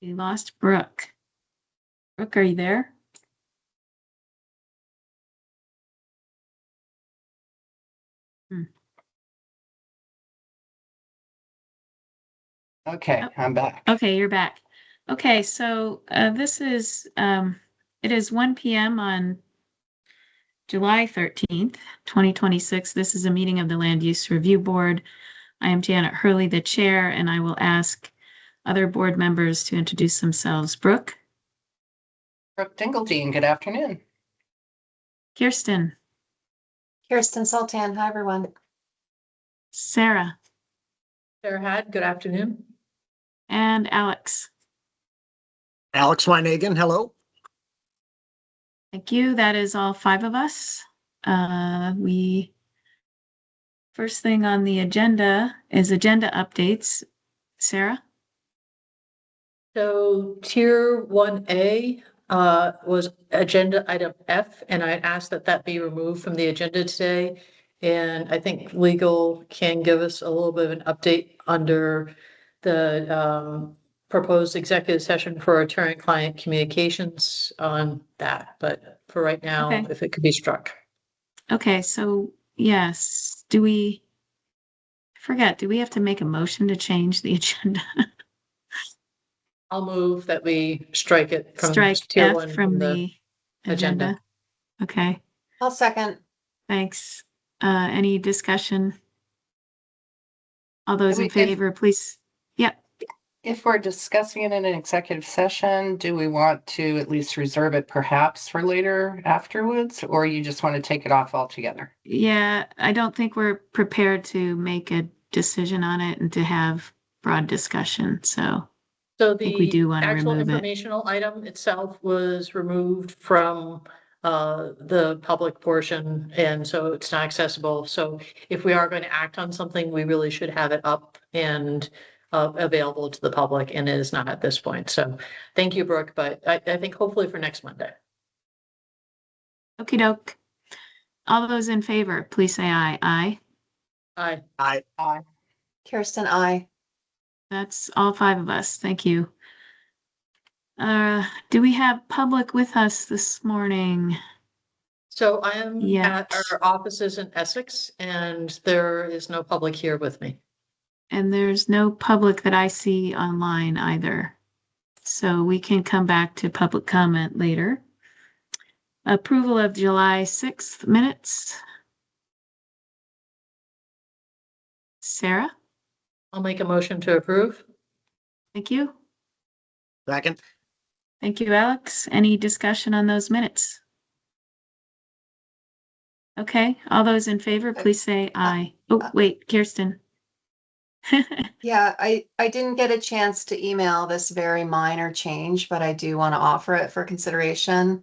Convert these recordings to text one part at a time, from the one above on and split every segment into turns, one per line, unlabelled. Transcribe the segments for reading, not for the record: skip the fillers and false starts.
We lost Brooke. Brooke, are you there?
Okay, I'm back.
Okay, you're back. Okay, so this is it is 1 p.m. on July 13th, 2026. This is a meeting of the Land Use Review Board. I am Janet Hurley, the chair, and I will ask other board members to introduce themselves. Brooke?
Brooke Dingledine, good afternoon.
Kirsten?
Kirsten Sultan, hi everyone.
Sarah?
Sarah Had, good afternoon.
And Alex?
Alex Weinegan, hello.
Thank you. That is all 5 of us. First thing on the agenda is agenda updates. Sarah?
So tier 1A was agenda item F, and I asked that that be removed from the agenda today. And I think legal can give us a little bit of an update under the proposed executive session for attorney-client communications on that. But for right now,
Okay.
if it could be struck.
Okay, so yes, do we have to make a motion to change the agenda?
I'll move that we strike it from
Strike
tier
F
1
from the agenda.
agenda.
Okay,
I'll second.
thanks. Any discussion? All those in
If-
favor, please. Yep.
If we're discussing it in an executive session, do we want to at least reserve it perhaps for later afterwards, or you just want to take it off altogether?
Yeah, I don't think we're prepared to make a decision on it and to have broad discussion, so.
So
think we
the
do wanna
actual
remove it.
informational item itself was removed from the public portion, and so it's not accessible. So if we are going to act on something, we really should have it up and available to the public, and it is not at this point. So thank you, Brooke, but I think hopefully for next Monday.
Okey doke. All those in favor, please say aye. Aye.
Aye.
Aye.
Kirsten, I.
That's all 5 of us. Thank you. Do we have public with us this morning?
So I am
Yeah.
at our offices in Essex, and there is no public here with me.
And there's no public that I see online either. So we can come back to public comment later. Approval of July 6th minutes. Sarah,
I'll make a motion to approve.
thank you.
Second.
Thank you, Alex. Any discussion on those minutes? Okay, all those in favor, please say aye. Oh, wait, Kirsten.
Yeah, I didn't get a chance to email this very minor change, but I do want to offer it for consideration.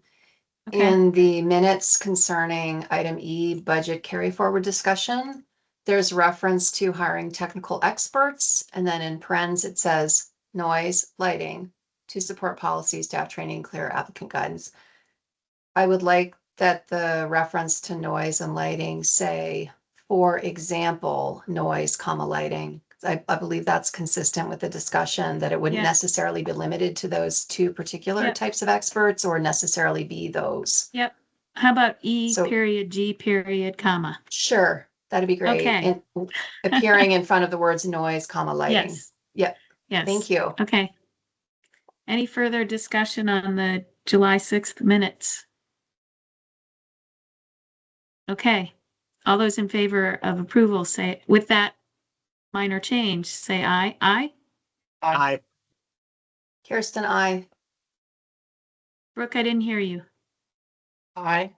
Okay,
In the minutes concerning item E, budget carry forward discussion, there's reference to hiring technical experts, and then in parentheses it says noise, lighting to support policy, staff training, clear applicant guidance. I would like that the reference to noise and lighting say, for example, noise, comma, lighting. I believe that's consistent with the discussion that it wouldn't
Yeah.
necessarily be limited to those 2 particular
Yeah.
types of experts or necessarily be those.
yep. How about E
So-
period, G period, comma?
Sure, that'd be great.
Okay.
And appearing in front of the words noise, comma, lighting.
Yes.
Yep.
Yes.
Thank you.
Okay. Any further discussion on the July 6th minutes? Okay. All those in favor of approval say, with that minor change, say aye. Aye.
Aye.
Kirsten, I.
Brooke, I didn't hear you.
Aye.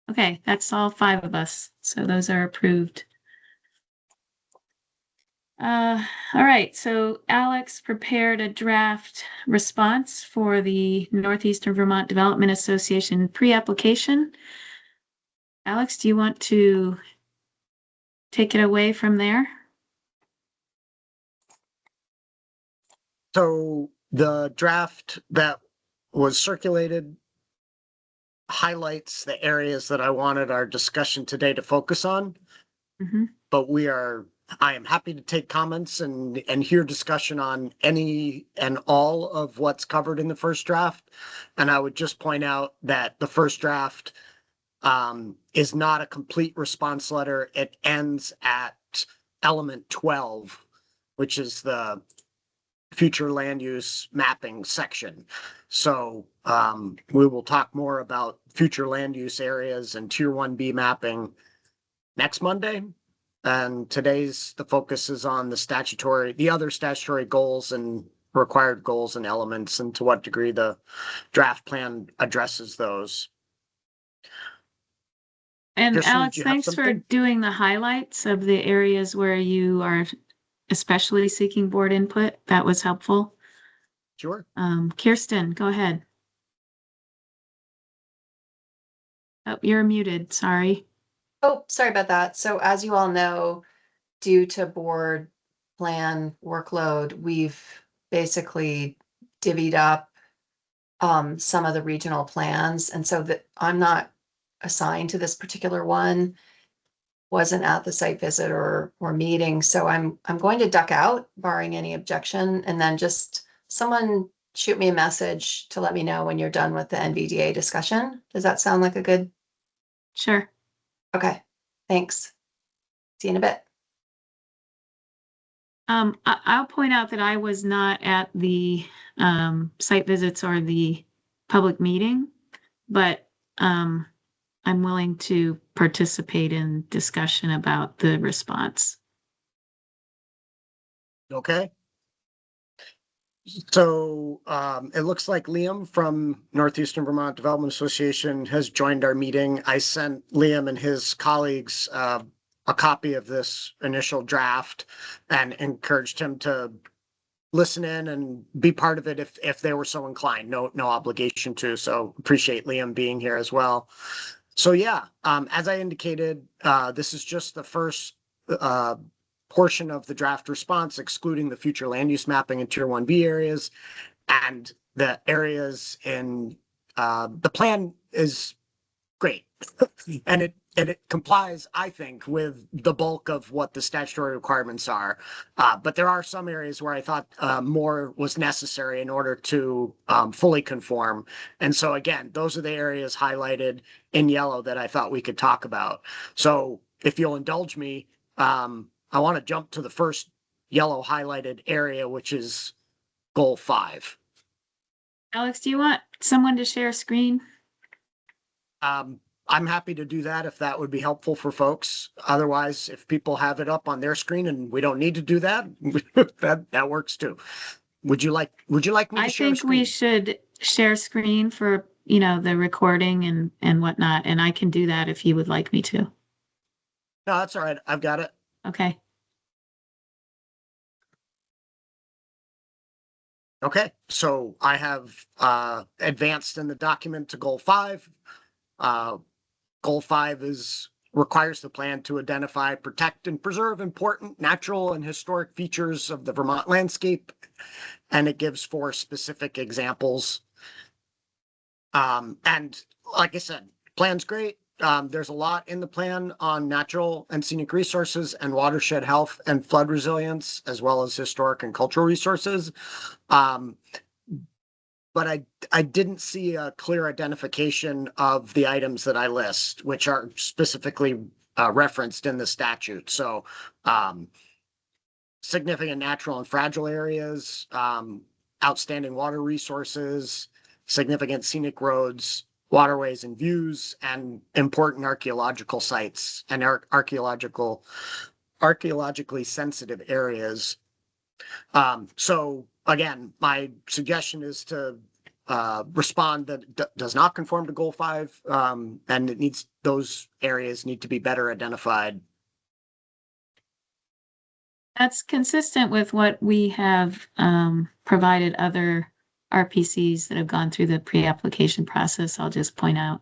Okay, that's all 5 of us. So those are approved. All right, so Alex prepared a draft response for the Northeastern Vermont Development Association pre-application. Alex, do you want to take it away from there?
So the draft that was circulated highlights the areas that I wanted our discussion today to focus on,
Mhm.
but we are I am happy to take comments and hear discussion on any and all of what's covered in the first draft. And I would just point out that the first draft is not a complete response letter. It ends at element 12, which is the future land use mapping section. So we will talk more about future land use areas and tier 1B mapping next Monday. And the focus is on the other statutory goals and required goals and elements, and to what degree the draft plan addresses those.
And
Kirsten, did
Alex,
you have
thanks for
something?
doing the highlights of the areas where you are especially seeking board input. That was helpful.
Sure.
Kirsten, go ahead. Oh, you're muted, sorry.
Oh, sorry about that. So as you all know, due to board plan workload, we've basically divvied up some of the regional plans. And so that I'm not assigned to this particular one, wasn't at the site visit or meeting. So I'm going to duck out barring any objection, and then just someone shoot me a message to let me know when you're done with the NVDA discussion. Does that sound like a good?
Sure.
Okay, thanks. See you in a bit.
I'll point out that I was not at the site visits or the public meeting, but I'm willing to participate in discussion about the response.
Okay. So it looks like Liam from Northeastern Vermont Development Association has joined our meeting. I sent Liam and his colleagues a copy of this initial draft and encouraged him to listen in and be part of it if they were so inclined. No obligation to. So appreciate Liam being here as well. So yeah, as I indicated, this is just the first portion of the draft response, excluding the future land use mapping in tier 1B areas, and the areas in the plan is great. and it complies, I think, with the bulk of what the statutory requirements are. But there are some areas where I thought more was necessary in order to fully conform. And so again, those are the areas highlighted in yellow that I thought we could talk about. So if you'll indulge me, I want to jump to the first yellow highlighted area, which is goal 5.
Alex, do you want someone to share screen?
I'm happy to do that if that would be helpful for folks. Otherwise, if people have it up on their screen and we don't need to do that, that works too. Would you like me to
I
share
think we
screen?
should share screen for, the recording and whatnot, and I can do that if you would like me to.
No, that's all right. I've got it.
Okay.
Okay, so I have advanced in the document to goal 5. Goal 5 requires the plan to identify, protect, and preserve important natural and historic features of the Vermont landscape, and it gives 4 specific examples. And like I said, plan's great. There's a lot in the plan on natural and scenic resources and watershed health and flood resilience, as well as historic and cultural resources. But I didn't see a clear identification of the items that I list, which are specifically referenced in the statute. So significant natural and fragile areas, outstanding water resources, significant scenic roads, waterways and views, and important archaeological sites and archaeologically sensitive areas. So again, my suggestion is to respond that does not conform to goal 5, and those areas need to be better identified.
That's consistent with what we have provided other RPCs that have gone through the pre-application process, I'll just point out.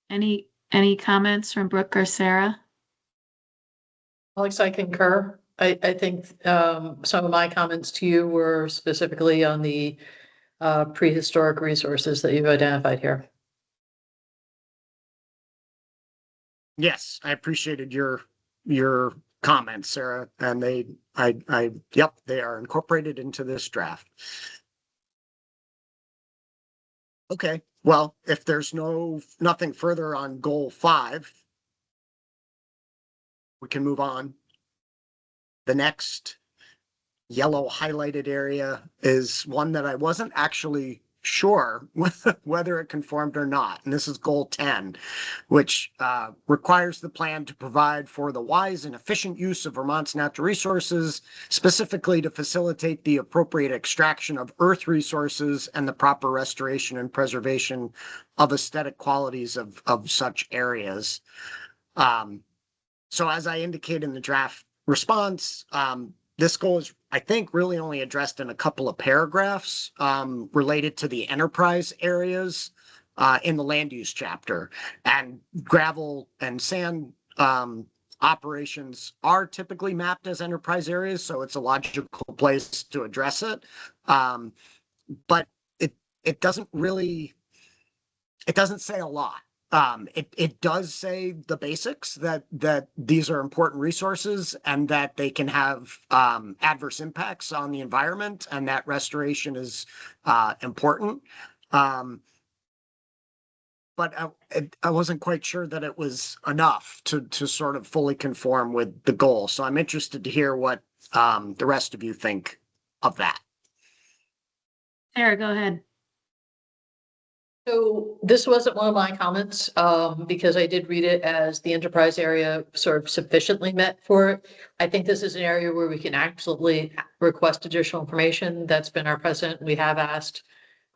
Any comments from Brooke or Sarah?
Alex, I concur. I think some of my comments to you were specifically on the prehistoric resources that you've identified here.
Yes, I appreciated your comments, Sarah, and yep, they are incorporated into this draft. Okay, well, if there's nothing further on goal 5, we can move on. The next yellow highlighted area is one that I wasn't actually sure whether it conformed or not. And this is goal 10, which requires the plan to provide for the wise and efficient use of Vermont's natural resources, specifically to facilitate the appropriate extraction of earth resources and the proper restoration and preservation of aesthetic qualities of such areas. So as I indicate in the draft response, this goal is, I think, really only addressed in a couple of paragraphs related to the enterprise areas in the land use chapter. And gravel and sand operations are typically mapped as enterprise areas, so it's a logical place to address it. But it doesn't say a lot. It does say the basics that these are important resources and that they can have adverse impacts on the environment and that restoration is important. But I wasn't quite sure that it was enough to sort of fully conform with the goal. So I'm interested to hear what the rest of you think of that.
Sarah, go ahead.
So this wasn't one of my comments, because I did read it as the enterprise area sort of sufficiently met for it. I think this is an area where we can absolutely request additional information. That's been our precedent. We have asked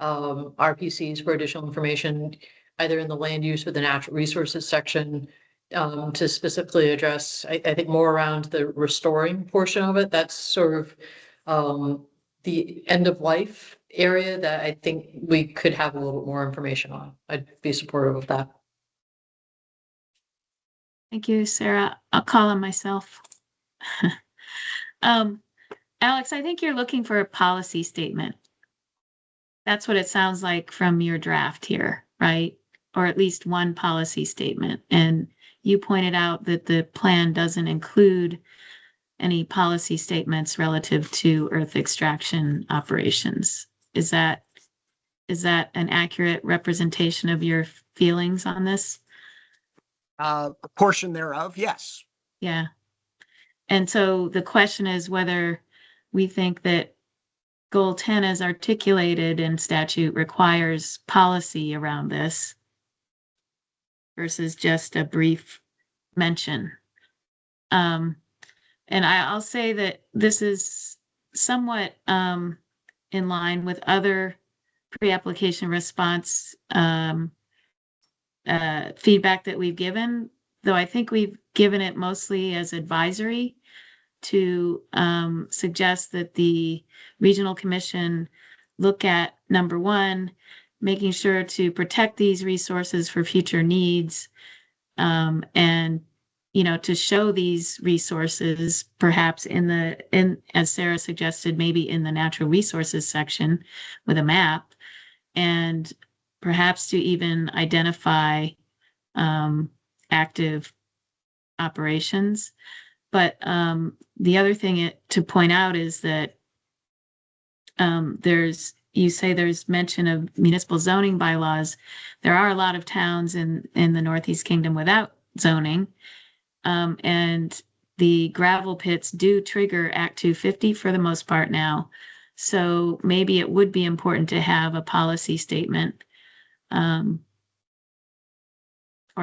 RPCs for additional information, either in the land use or the natural resources section, to specifically address, I think, more around the restoring portion of it. That's sort of the end of life area that I think we could have a little bit more information on. I'd be supportive of that.
Thank you, Sarah. I'll call on myself. Alex, I think you're looking for a policy statement. That's what it sounds like from your draft here, right? Or at least one policy statement. And you pointed out that the plan doesn't include any policy statements relative to earth extraction operations. Is that an accurate representation of your feelings on this?
A portion thereof, yes.
Yeah. And so the question is whether we think that goal 10 as articulated in statute requires policy around this versus just a brief mention. And I'll say that this is somewhat in line with other pre-application response feedback that we've given, though I think we've given it mostly as advisory to suggest that the regional commission look at, number one, making sure to protect these resources for future needs, and to show these resources perhaps as Sarah suggested, maybe in the natural resources section with a map, and perhaps to even identify active operations. But the other thing to point out is that you say there's mention of municipal zoning bylaws. There are a lot of towns in the Northeast Kingdom without zoning. And the gravel pits do trigger Act 250 for the most part now. So maybe it would be important to have a policy statement or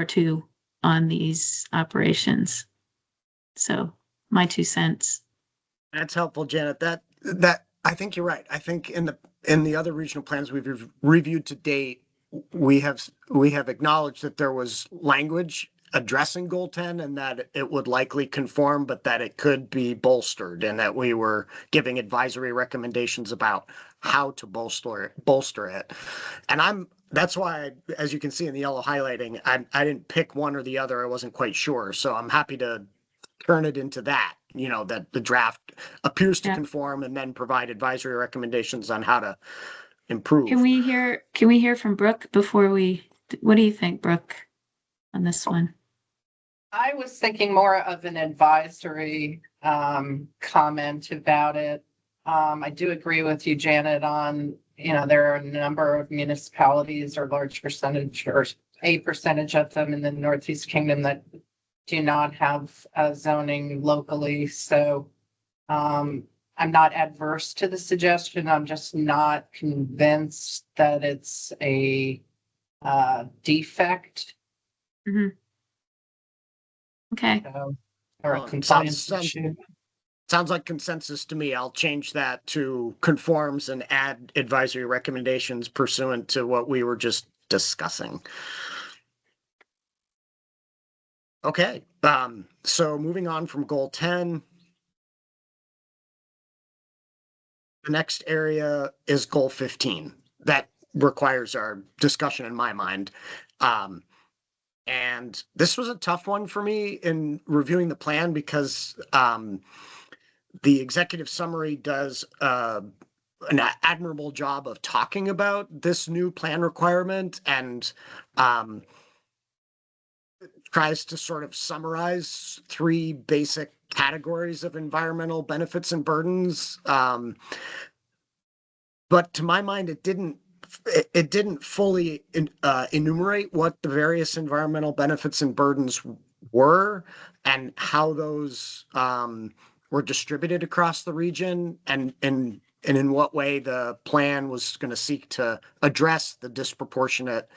two on these operations. So my 2 cents.
That's helpful, Janet. That I think you're right. I think in the other regional plans we've reviewed to date, we have acknowledged that there was language addressing goal 10 and that it would likely conform, but that it could be bolstered, and that we were giving advisory recommendations about how to bolster it. And that's why, as you can see in the yellow highlighting, I didn't pick one or the other. I wasn't quite sure. So I'm happy to turn it into that, that the draft appears to conform, and then provide advisory recommendations on how to improve.
Can we hear from Brooke before what do you think, Brooke, on this one?
I was thinking more of an advisory comment about it. I do agree with you, Janet, on, there are a number of municipalities or large percentage or a percentage of them in the Northeast Kingdom that do not have zoning locally. So I'm not adverse to the suggestion. I'm just not convinced that it's a defect.
Okay,
Or a
Well,
compliance issue.
Sounds like consensus to me. I'll change that to conforms and add advisory recommendations pursuant to what we were just discussing. Okay, so moving on from goal 10. The next area is goal 15. That requires our discussion in my mind. And this was a tough one for me in reviewing the plan because the executive summary does an admirable job of talking about this new plan requirement and tries to sort of summarize 3 basic categories of environmental benefits and burdens. But to my mind, it didn't fully enumerate what the various environmental benefits and burdens were and how those were distributed across the region and in what way the plan was going to seek to address the disproportionate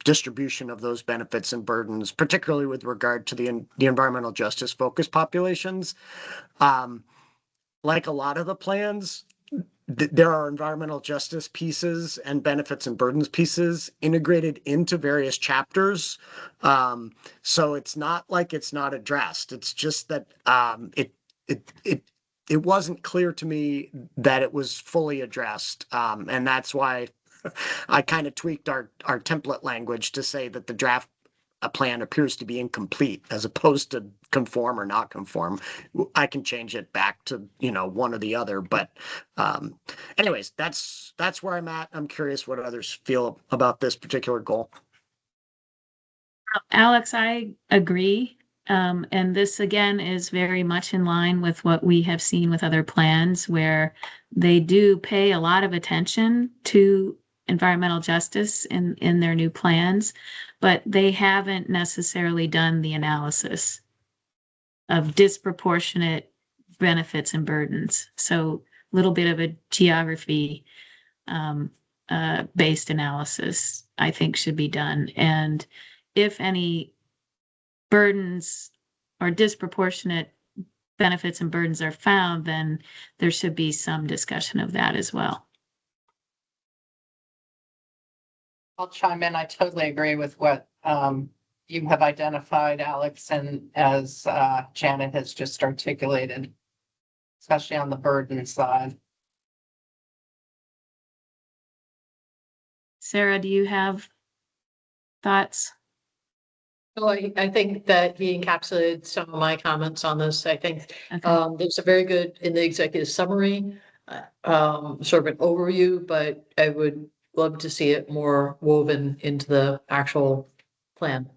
distribution of those benefits and burdens, particularly with regard to the environmental justice focused populations. Like a lot of the plans, there are environmental justice pieces and benefits and burdens pieces integrated into various chapters. So it's not like it's not addressed. It's just that it wasn't clear to me that it was fully addressed. And that's why I kind of tweaked our template language to say that the draft plan appears to be incomplete as opposed to conform or not conform. I can change it back to, one or the other. But anyways, that's where I'm at. I'm curious what others feel about this particular goal.
Alex, I agree. And this again is very much in line with what we have seen with other plans where they do pay a lot of attention to environmental justice in their new plans, but they haven't necessarily done the analysis of disproportionate benefits and burdens. So a little bit of a geography based analysis, I think, should be done. And if any burdens or disproportionate benefits and burdens are found, then there should be some discussion of that as well.
I'll chime in. I totally agree with what you have identified, Alex, and as Janet has just articulated, especially on the burden side.
Sarah, do you have thoughts?
So I think that he encapsulated some of my comments on this. I think
Okay.
there's a very good in the executive summary, sort of an overview, but I would love to see it more woven into the actual plan.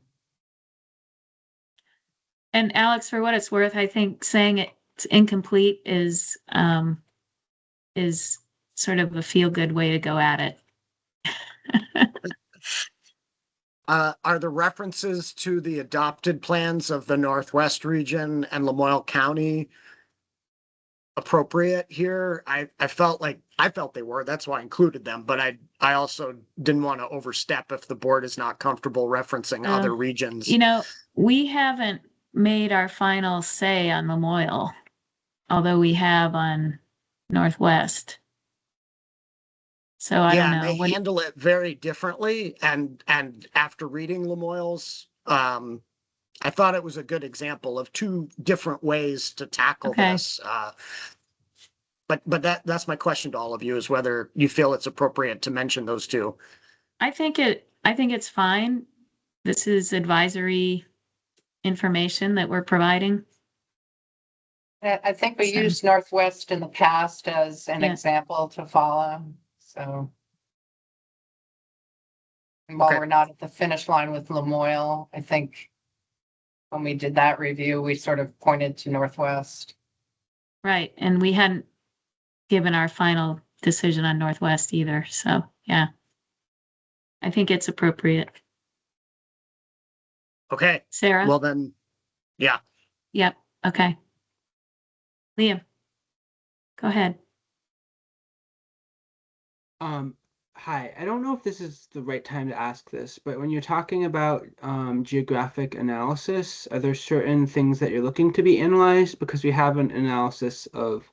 And Alex, for what it's worth, I think saying it's incomplete is sort of a feel-good way to go at it.
Are the references to the adopted plans of the Northwest region and Lamoille County appropriate here? I felt they were, that's why I included them, but I also didn't want to overstep if the board is not comfortable referencing other regions.
We haven't made our final say on Lamoille, although we have on Northwest. So I don't know.
They handle it very differently. And after reading Lamoille's, I thought it was a good example of 2 different ways to tackle this. But that's my question to all of you, is whether you feel it's appropriate to mention those 2.
I think it's fine. This is advisory information that we're providing.
I think we used Northwest in the past as an example to follow. So. And while
Okay.
we're not at the finish line with Lamoille, I think when we did that review, we sort of pointed to Northwest.
Right, and we hadn't given our final decision on Northwest either, so, yeah. I think it's appropriate.
Okay,
Sarah?
well then, yeah.
Yep, okay. Liam? Go ahead.
Hi. I don't know if this is the right time to ask this, but when you're talking about geographic analysis, are there certain things that you're looking to be analyzed? Because we have an analysis of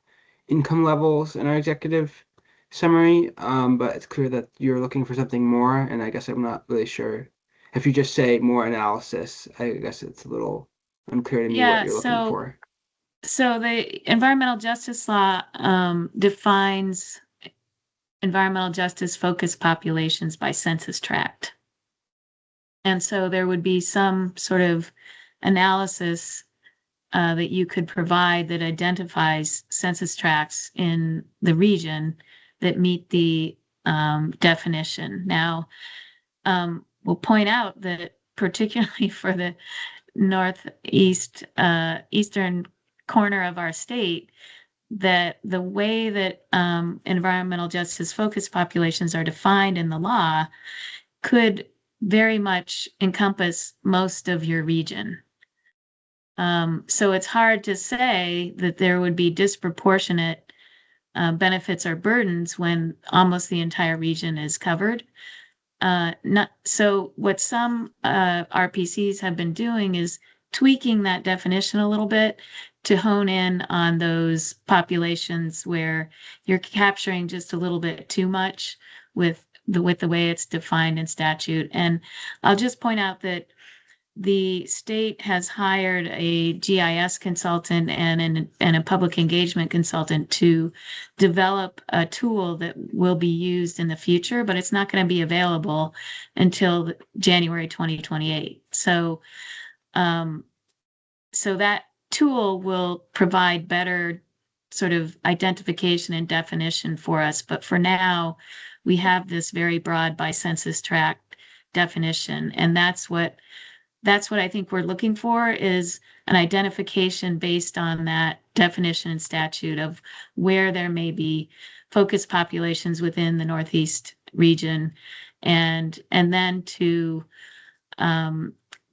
income levels in our executive summary, but it's clear that you're looking for something more, and I guess I'm not really sure. If you just say more analysis, I guess it's a little unclear to me what
Yeah,
you're looking for.
So the environmental justice law defines environmental justice focused populations by census tract. And so there would be some sort of analysis that you could provide that identifies census tracts in the region that meet the definition. Now, we'll point out that particularly for the northeast, eastern corner of our state, that the way that environmental justice focused populations are defined in the law could very much encompass most of your region. So it's hard to say that there would be disproportionate benefits or burdens when almost the entire region is covered. So what some RPCs have been doing is tweaking that definition a little bit to hone in on those populations where you're capturing just a little bit too much with the way it's defined in statute. And I'll just point out that the state has hired a GIS consultant and a public engagement consultant to develop a tool that will be used in the future, but it's not going to be available until January 2028. So that tool will provide better sort of identification and definition for us. But for now, we have this very broad by census tract definition, and that's what I think we're looking for, is an identification based on that definition and statute of where there may be focused populations within the Northeast region, and then to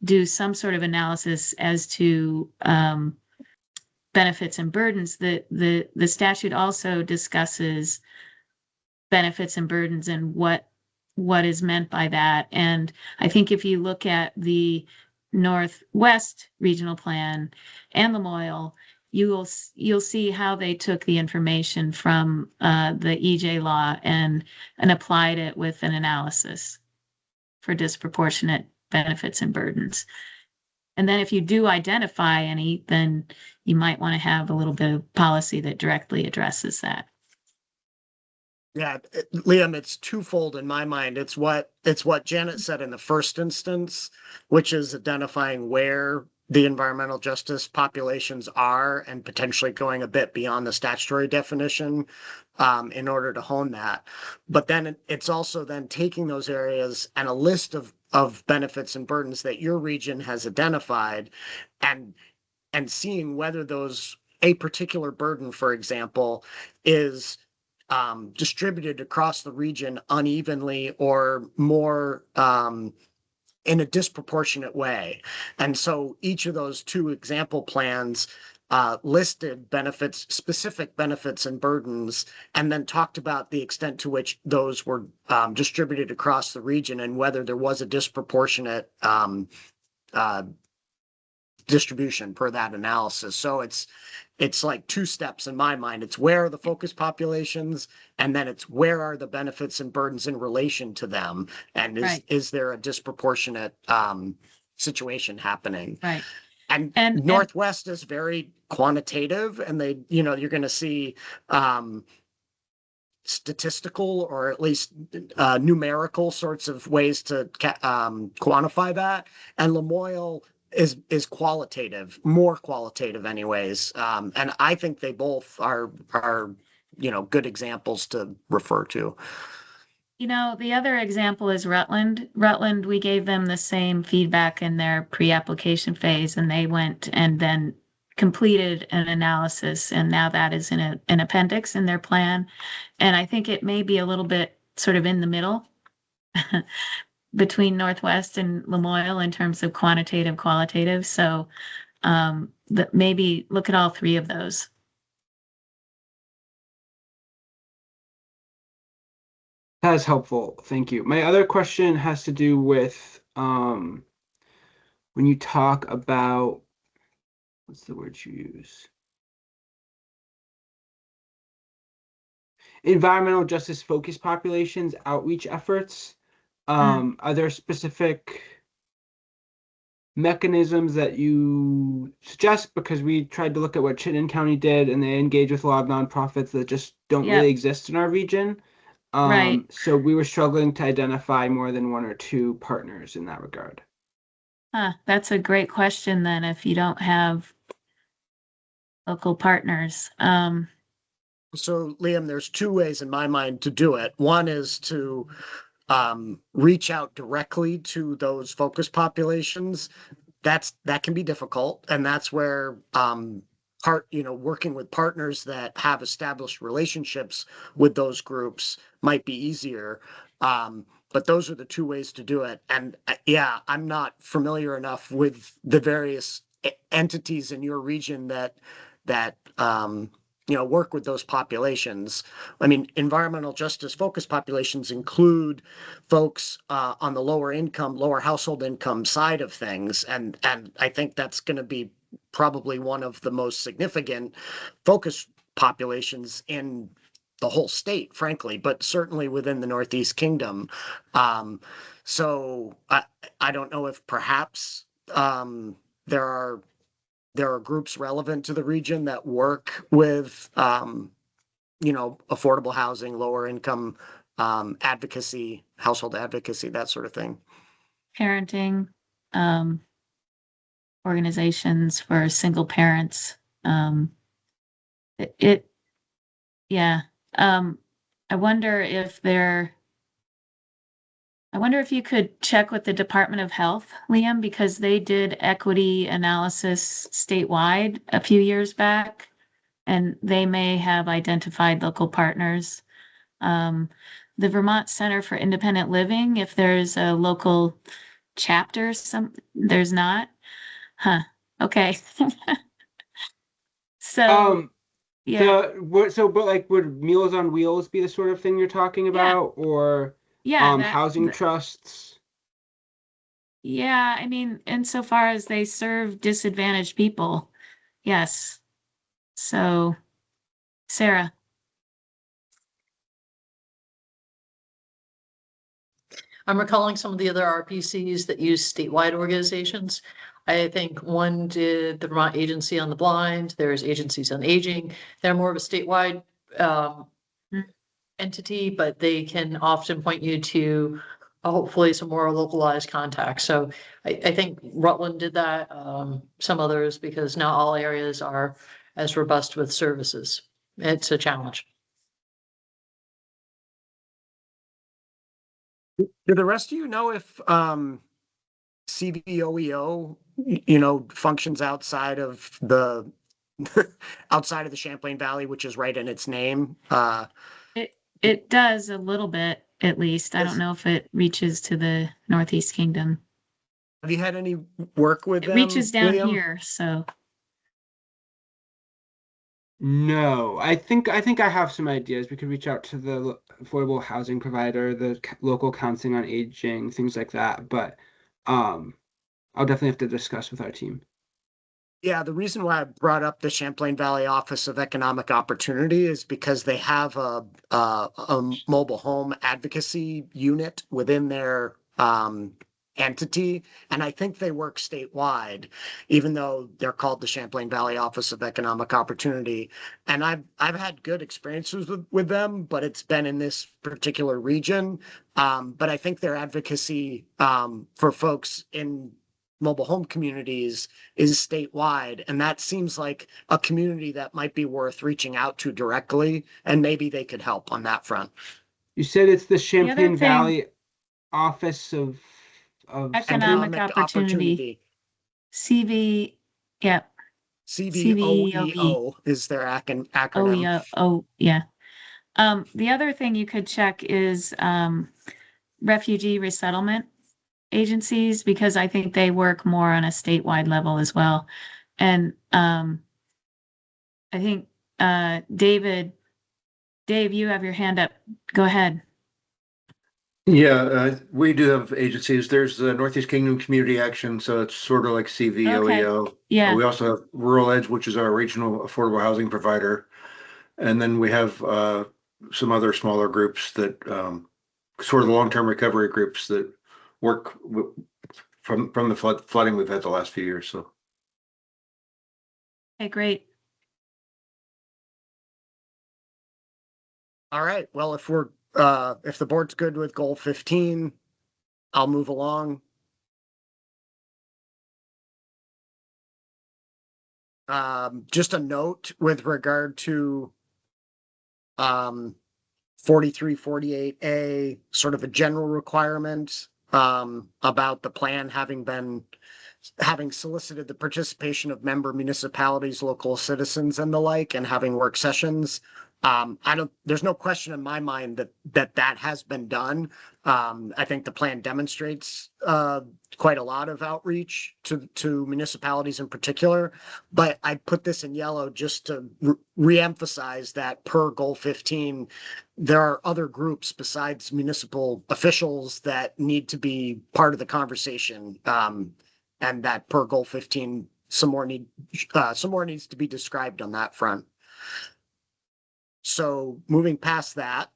do some sort of analysis as to benefits and burdens. The statute also discusses benefits and burdens and what is meant by that. And I think if you look at the Northwest Regional Plan and Lamoille, you'll see how they took the information from the EJ law and applied it with an analysis for disproportionate benefits and burdens. And then if you do identify any, then you might want to have a little bit of policy that directly addresses that.
Yeah, Liam, it's twofold in my mind. It's what Janet said in the first instance, which is identifying where the environmental justice populations are and potentially going a bit beyond the statutory definition in order to hone that. But then it's also then taking those areas and a list of benefits and burdens that your region has identified and seeing whether a particular burden, for example, is distributed across the region unevenly or more in a disproportionate way. And so each of those two example plans listed specific benefits and burdens, and then talked about the extent to which those were distributed across the region and whether there was a disproportionate distribution per that analysis. So it's like two steps in my mind. It's where are the focus populations, and then it's where are the benefits and burdens in relation to them, and is there a disproportionate situation happening?
Right.
And Northwest is very quantitative, and you're going to see statistical or at least numerical sorts of ways to quantify that. And Lamoille is qualitative, more qualitative anyways. And I think they both are good examples to refer to.
You know, the other example is Rutland. Rutland, we gave them the same feedback in their pre-application phase, and they went and then completed an analysis, and now that is in an appendix in their plan. And I think it may be a little bit sort of in the middle between Northwest and Lamoille in terms of quantitative, qualitative. So that maybe look at all three of those.
That is helpful. Thank you. My other question has to do with when you talk about, what's the word you use? Environmental justice focused populations outreach efforts. Are there specific mechanisms that you suggest? Because we tried to look at what Chittenden County did, and they engage with a lot of nonprofits that just don't
Yep.
really exist in our region.
Right.
So we were struggling to identify more than one or two partners in that regard.
That's a great question then, if you don't have local partners.
So Liam, there's two ways in my mind to do it. One is to reach out directly to those focus populations. That can be difficult, and that's where working with partners that have established relationships with those groups might be easier. But those are the two ways to do it. And yeah, I'm not familiar enough with the various entities in your region that work with those populations. I mean, environmental justice focused populations include folks on the lower household income side of things, and I think that's going to be probably one of the most significant focus populations in the whole state, frankly, but certainly within the Northeast Kingdom. So I don't know if perhaps there are groups relevant to the region that work with affordable housing, lower income advocacy, household advocacy, that sort of thing.
Parenting, organizations for single parents. Yeah. I wonder if you could check with the Department of Health, Liam, because they did equity analysis statewide a few years back, and they may have identified local partners. The Vermont Center for Independent Living, if there's a local chapter, there's not. Huh. Okay. So, yeah.
But like, would Meals on Wheels be the sort of thing you're talking about, or
Yeah,
housing trusts?
Yeah, I mean, insofar as they serve disadvantaged people, yes. So, Sarah,
I'm recalling some of the other RPCs that use statewide organizations. I think one did the Vermont Agency on the Blind. There's Agencies on Aging. They're more of a statewide entity, but they can often point you to hopefully some more localized contacts. So I think Rutland did that, some others, because not all areas are as robust with services. It's a challenge.
Do the rest of you know if CVOEO, functions outside of the outside of the Champlain Valley, which is right in its name?
it does a little bit, at least. I don't know if it reaches to the Northeast Kingdom.
Have you had any work with
It
them,
reaches down
Liam?
here, so
No, I think I have some ideas. We could reach out to the affordable housing provider, the local counseling on aging, things like that. But I'll definitely have to discuss with our team.
Yeah, the reason why I brought up the Champlain Valley Office of Economic Opportunity is because they have a mobile home advocacy unit within their entity, and I think they work statewide, even though they're called the Champlain Valley Office of Economic Opportunity. And I've had good experiences with them, but it's been in this particular region. But I think their advocacy for folks in mobile home communities is statewide, and that seems like a community that might be worth reaching out to directly, and maybe they could help on that front.
You said it's the
other
Champlain
thing-
Valley Office of
Economic Opportunity. CV, yep,
CVOEO is their acronym.
oh, yeah, oh, yeah. The other thing you could check is, refugee resettlement agencies, because I think they work more on a statewide level as well. And, I think, Dave, you have your hand up. Go ahead.
Yeah, we do have agencies. There's the Northeast Kingdom Community Action, so it's sort of like CVOEO.
Yeah,
We also have Rural Edge, which is our regional affordable housing provider. And then we have some other smaller groups that sort of the long-term recovery groups that work from the flooding we've had the last few years. So
okay, great.
All right, well, if the board's good with goal 15, I'll move along. Just a note with regard to 4348A, sort of a general requirement about the plan having solicited the participation of member municipalities, local citizens and the like, and having work sessions. There's no question in my mind that has been done. I think the plan demonstrates quite a lot of outreach to municipalities in particular, but I put this in yellow just to reemphasize that per goal 15, there are other groups besides municipal officials that need to be part of the conversation. And that per goal 15, some more needs to be described on that front. So moving past that,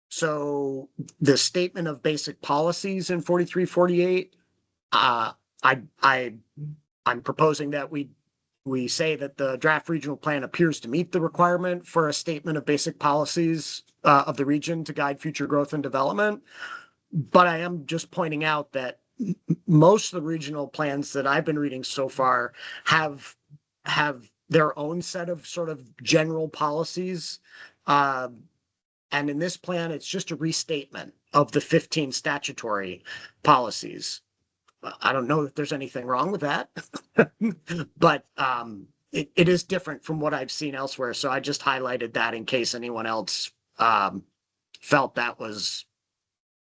so the statement of basic policies in 4348, I'm proposing that we say that the draft regional plan appears to meet the requirement for a statement of basic policies of the region to guide future growth and development. But I am just pointing out that most of the regional plans that I've been reading so far have their own set of sort of general policies. And in this plan, it's just a restatement of the 15 statutory policies. I don't know if there's anything wrong with that, but it is different from what I've seen elsewhere. So I just highlighted that in case anyone else felt that was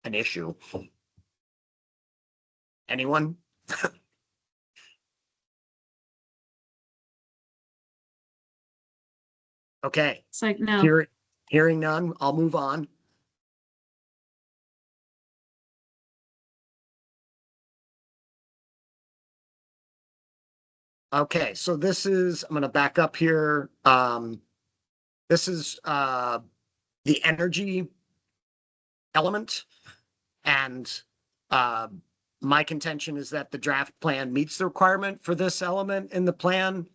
an issue. Anyone? Okay.
It's like, no.
Hearing none, I'll move on. Okay, so I'm going to back up here. This is the energy element. And my contention is that the draft plan meets the requirement for this element in the plan.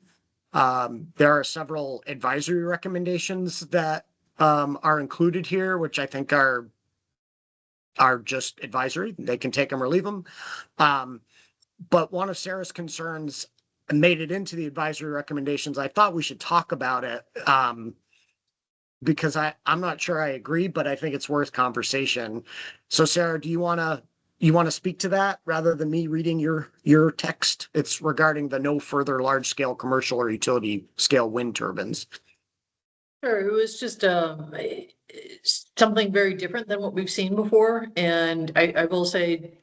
There are several advisory recommendations that are included here, which I think are just advisory. They can take them or leave them. But one of Sarah's concerns made it into the advisory recommendations. I thought we should talk about it because I'm not sure I agree, but I think it's worth conversation. So Sarah, do you want to speak to that rather than me reading your text? It's regarding the no further large scale commercial or utility scale wind turbines.
Sure, it was just something very different than what we've seen before. And I will say,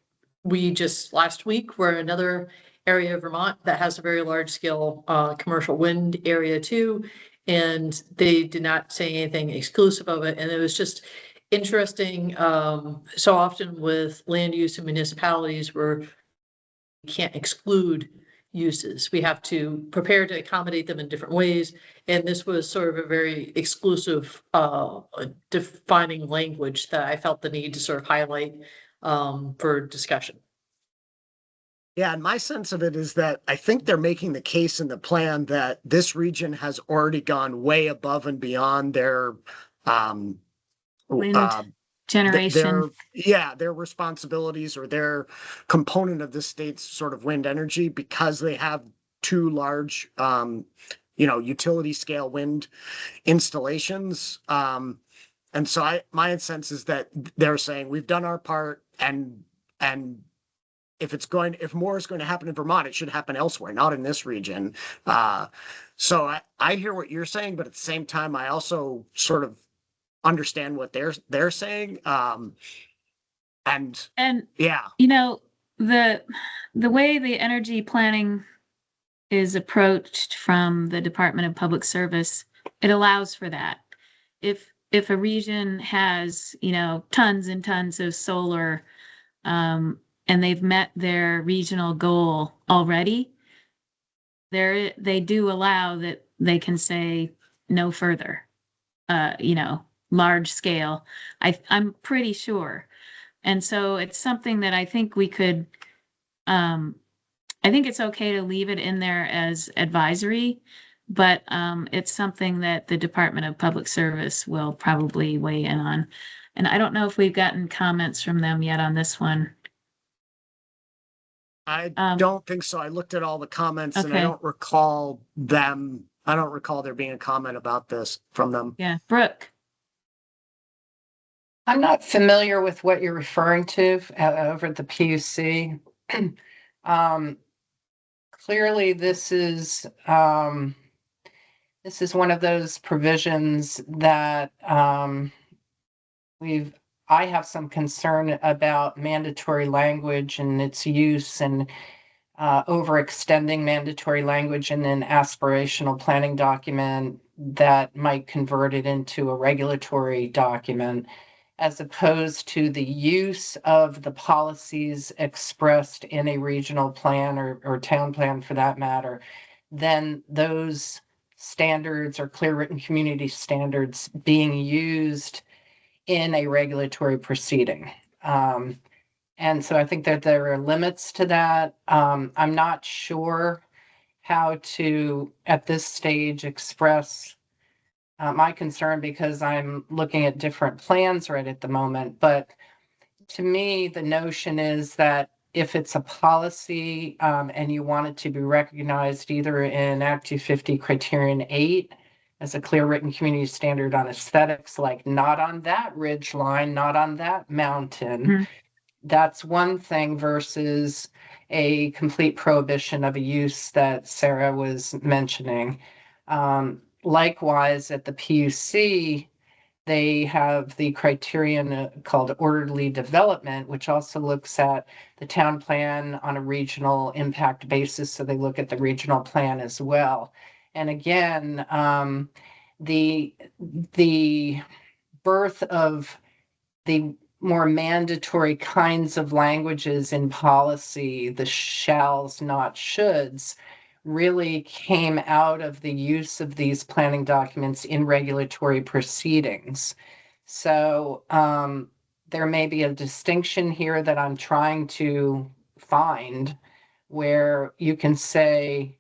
we just last week were in another area of Vermont that has a very large scale commercial wind area too. And they did not say anything exclusive of it. And it was just interesting. So often with land use in municipalities where we can't exclude uses, we have to prepare to accommodate them in different ways. And this was sort of a very exclusive defining language that I felt the need to sort of highlight for discussion.
Yeah, and my sense of it is that I think they're making the case in the plan that this region has already gone way above and beyond their
Wind generation.
their responsibilities or their component of the state's sort of wind energy, because they have two large utility scale wind installations. And so my sense is that they're saying we've done our part, and if more is going to happen in Vermont, it should happen elsewhere, not in this region. So I hear what you're saying, but at the same time, I also sort of understand what they're saying. And yeah,
the way the energy planning is approached from the Department of Public Service, it allows for that. If a region has, tons and tons of solar, and they've met their regional goal already, they do allow that they can say no further, large scale. I'm pretty sure. And so it's something that I think we could, I think it's okay to leave it in there as advisory, but it's something that the Department of Public Service will probably weigh in on. And I don't know if we've gotten comments from them yet on this one.
I don't think so. I looked at all the comments and I
Okay.
don't recall there being a comment about this from them.
Yeah, Brooke.
I'm not familiar with what you're referring to over at the PUC. Clearly, this is one of those provisions that I have some concern about mandatory language and its use, and overextending mandatory language in an aspirational planning document that might convert it into a regulatory document, as opposed to the use of the policies expressed in a regional plan or town plan for that matter. Then those standards or clear written community standards being used in a regulatory proceeding. And so I think that there are limits to that. I'm not sure how to, at this stage, express my concern, because I'm looking at different plans right at the moment. But to me, the notion is that if it's a policy and you want it to be recognized either in Act 250 Criterion 8 as a clear written community standard on aesthetics, like not on that ridge line, not on that mountain,
Mhm.
That's one thing versus a complete prohibition of a use that Sarah was mentioning. Likewise, at the PUC, they have the criterion called orderly development, which also looks at the town plan on a regional impact basis. So they look at the regional plan as well. And again, the birth of the more mandatory kinds of languages in policy, the shalls, not shoulds, really came out of the use of these planning documents in regulatory proceedings. So there may be a distinction here that I'm trying to find, where you can say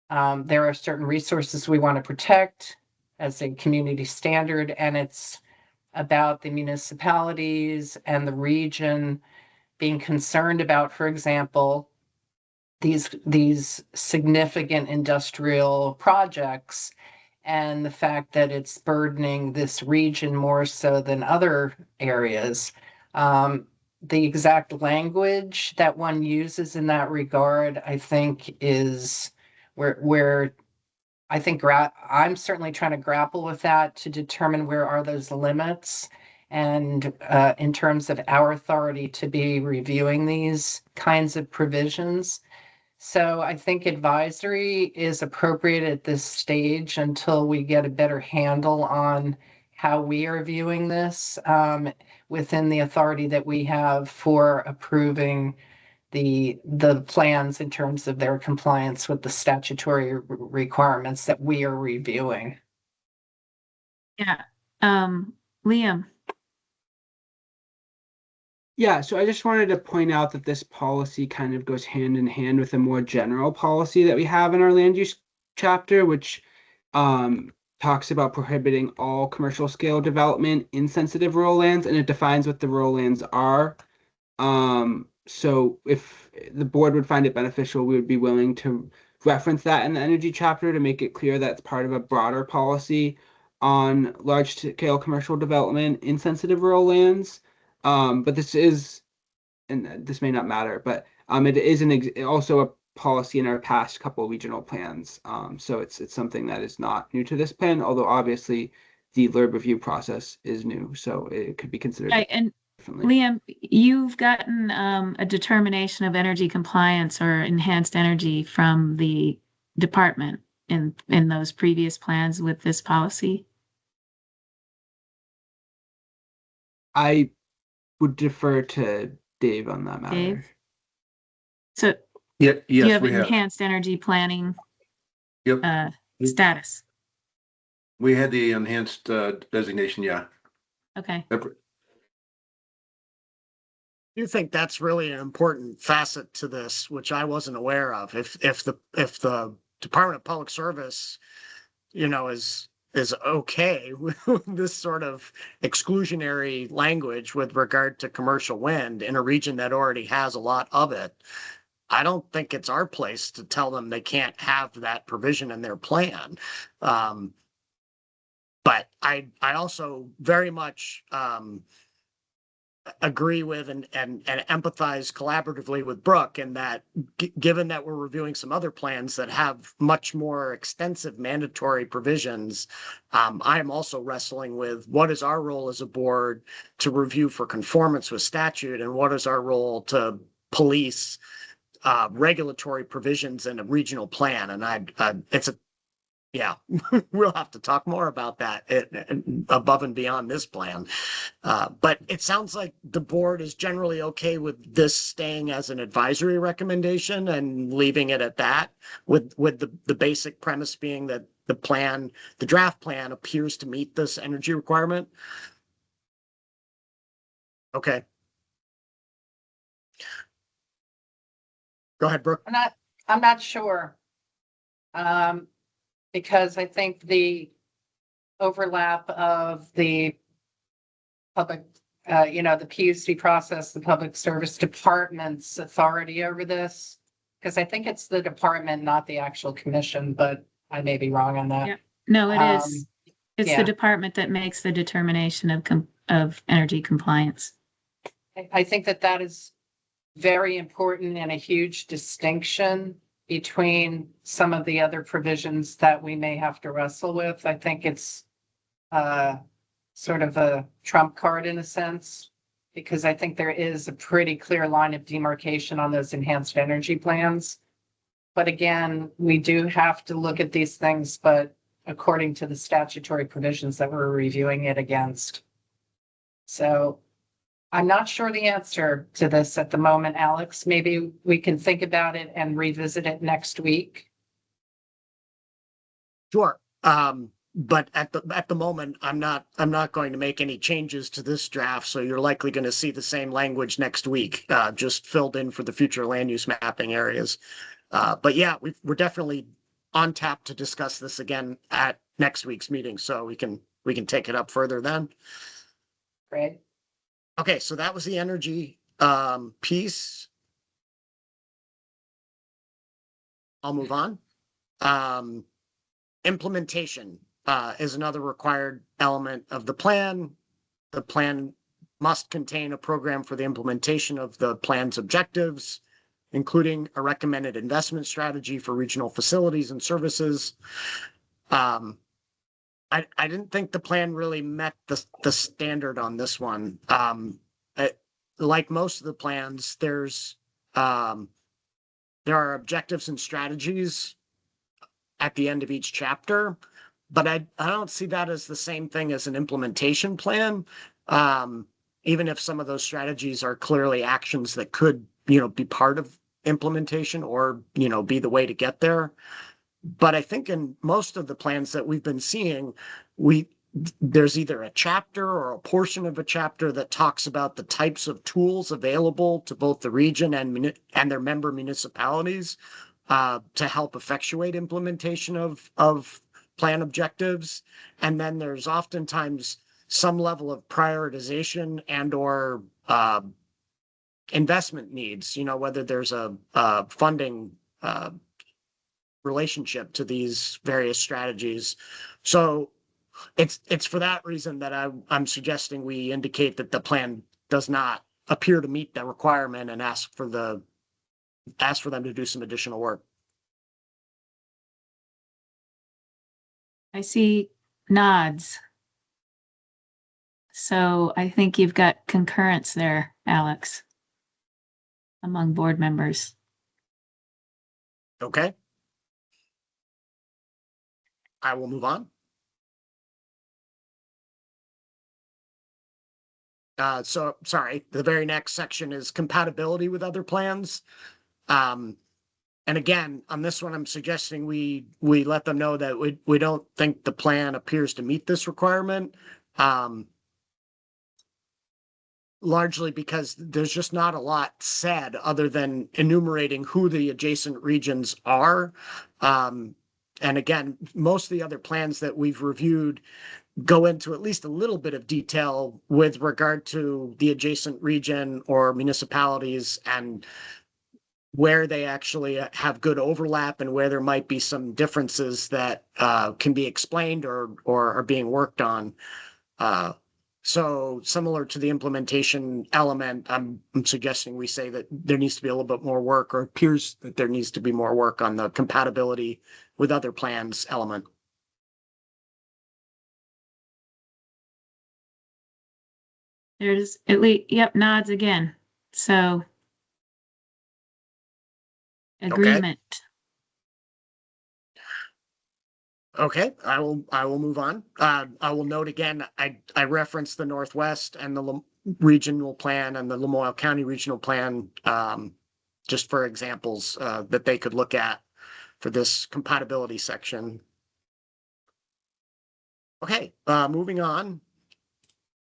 there are certain resources we want to protect as a community standard, and it's about the municipalities and the region being concerned about, for example, these significant industrial projects, and the fact that it's burdening this region more so than other areas. The exact language that one uses in that regard, I think, is where I think I'm certainly trying to grapple with that to determine where are those limits, and in terms of our authority to be reviewing these kinds of provisions. So I think advisory is appropriate at this stage until we get a better handle on how we are viewing this within the authority that we have for approving the plans in terms of their compliance with the statutory requirements that we are reviewing.
Yeah. Liam.
Yeah, so I just wanted to point out that this policy kind of goes hand in hand with a more general policy that we have in our land use chapter, which talks about prohibiting all commercial scale development in sensitive rural lands, and it defines what the rural lands are. So if the board would find it beneficial, we would be willing to reference that in the energy chapter to make it clear that's part of a broader policy on large scale commercial development in sensitive rural lands. But this is, and this may not matter, but it is also a policy in our past couple regional plans. So it's something that is not new to this plan, although obviously the LURB review process is new, so it could be considered
Right, and
differently.
Liam, you've gotten a determination of energy compliance or enhanced energy from the department in those previous plans with this policy?
I would defer to Dave on that matter.
Dave? So
Yeah,
you
yes,
have
we have.
enhanced energy planning
Yep,
status.
we had the enhanced designation, yeah.
Okay.
I do think that's really an important facet to this, which I wasn't aware of. If the Department of Public Service, is okay with this sort of exclusionary language with regard to commercial wind in a region that already has a lot of it, I don't think it's our place to tell them they can't have that provision in their plan. But I also very much agree with and empathize collaboratively with Brooke in that given that we're reviewing some other plans that have much more extensive mandatory provisions, I am also wrestling with what is our role as a board to review for conformance with statute, and what is our role to police regulatory provisions in a regional plan. And yeah, we'll have to talk more about that above and beyond this plan. But it sounds like the board is generally okay with this staying as an advisory recommendation and leaving it at that, with the basic premise being that the draft plan appears to meet this energy requirement. Okay. Go ahead, Brooke.
I'm not sure. Because I think the overlap of the public, the PUC process, the Public Service Department's authority over this, because I think it's the department, not the actual commission, but I may be wrong on that.
Yeah. No, it is. It's
yeah.
the department that makes the determination of energy compliance.
I think that is very important and a huge distinction between some of the other provisions that we may have to wrestle with. I think it's sort of a trump card in a sense, because I think there is a pretty clear line of demarcation on those enhanced energy plans. But again, we do have to look at these things, but according to the statutory provisions that we're reviewing it against. So I'm not sure the answer to this at the moment, Alex. Maybe we can think about it and revisit it next week.
Sure. But at the moment, I'm not going to make any changes to this draft. So you're likely going to see the same language next week, just filled in for the future land use mapping areas. But yeah, we're definitely on tap to discuss this again at next week's meeting. So we can take it up further then.
Right.
Okay, so that was the energy piece. I'll move on. Implementation is another required element of the plan. The plan must contain a program for the implementation of the plan's objectives, including a recommended investment strategy for regional facilities and services. I didn't think the plan really met the standard on this one. Like most of the plans, there are objectives and strategies at the end of each chapter, but I don't see that as the same thing as an implementation plan. Even if some of those strategies are clearly actions that could, be part of implementation or, be the way to get there. But I think in most of the plans that we've been seeing, there's either a chapter or a portion of a chapter that talks about the types of tools available to both the region and their member municipalities to help effectuate implementation of plan objectives. And then there's oftentimes some level of prioritization and or investment needs, whether there's a funding relationship to these various strategies. So it's for that reason that I'm suggesting we indicate that the plan does not appear to meet the requirement and ask for them to do some additional work.
I see nods. So I think you've got concurrence there, Alex, among board members.
Okay. I will move on. So sorry, the very next section is compatibility with other plans. And again, on this one, I'm suggesting we let them know that we don't think the plan appears to meet this requirement. Largely because there's just not a lot said other than enumerating who the adjacent regions are. And again, most of the other plans that we've reviewed go into at least a little bit of detail with regard to the adjacent region or municipalities and where they actually have good overlap and where there might be some differences that can be explained or are being worked on. So similar to the implementation element, I'm suggesting we say that there needs to be a little bit more work, or appears that there needs to be more work on the compatibility with other plans element.
There's at least, yep, nods again. So agreement.
Okay, I will move on. I will note again, I referenced the Northwest and the regional plan and the Lamoille County regional plan, just for examples that they could look at for this compatibility section. Okay, moving on.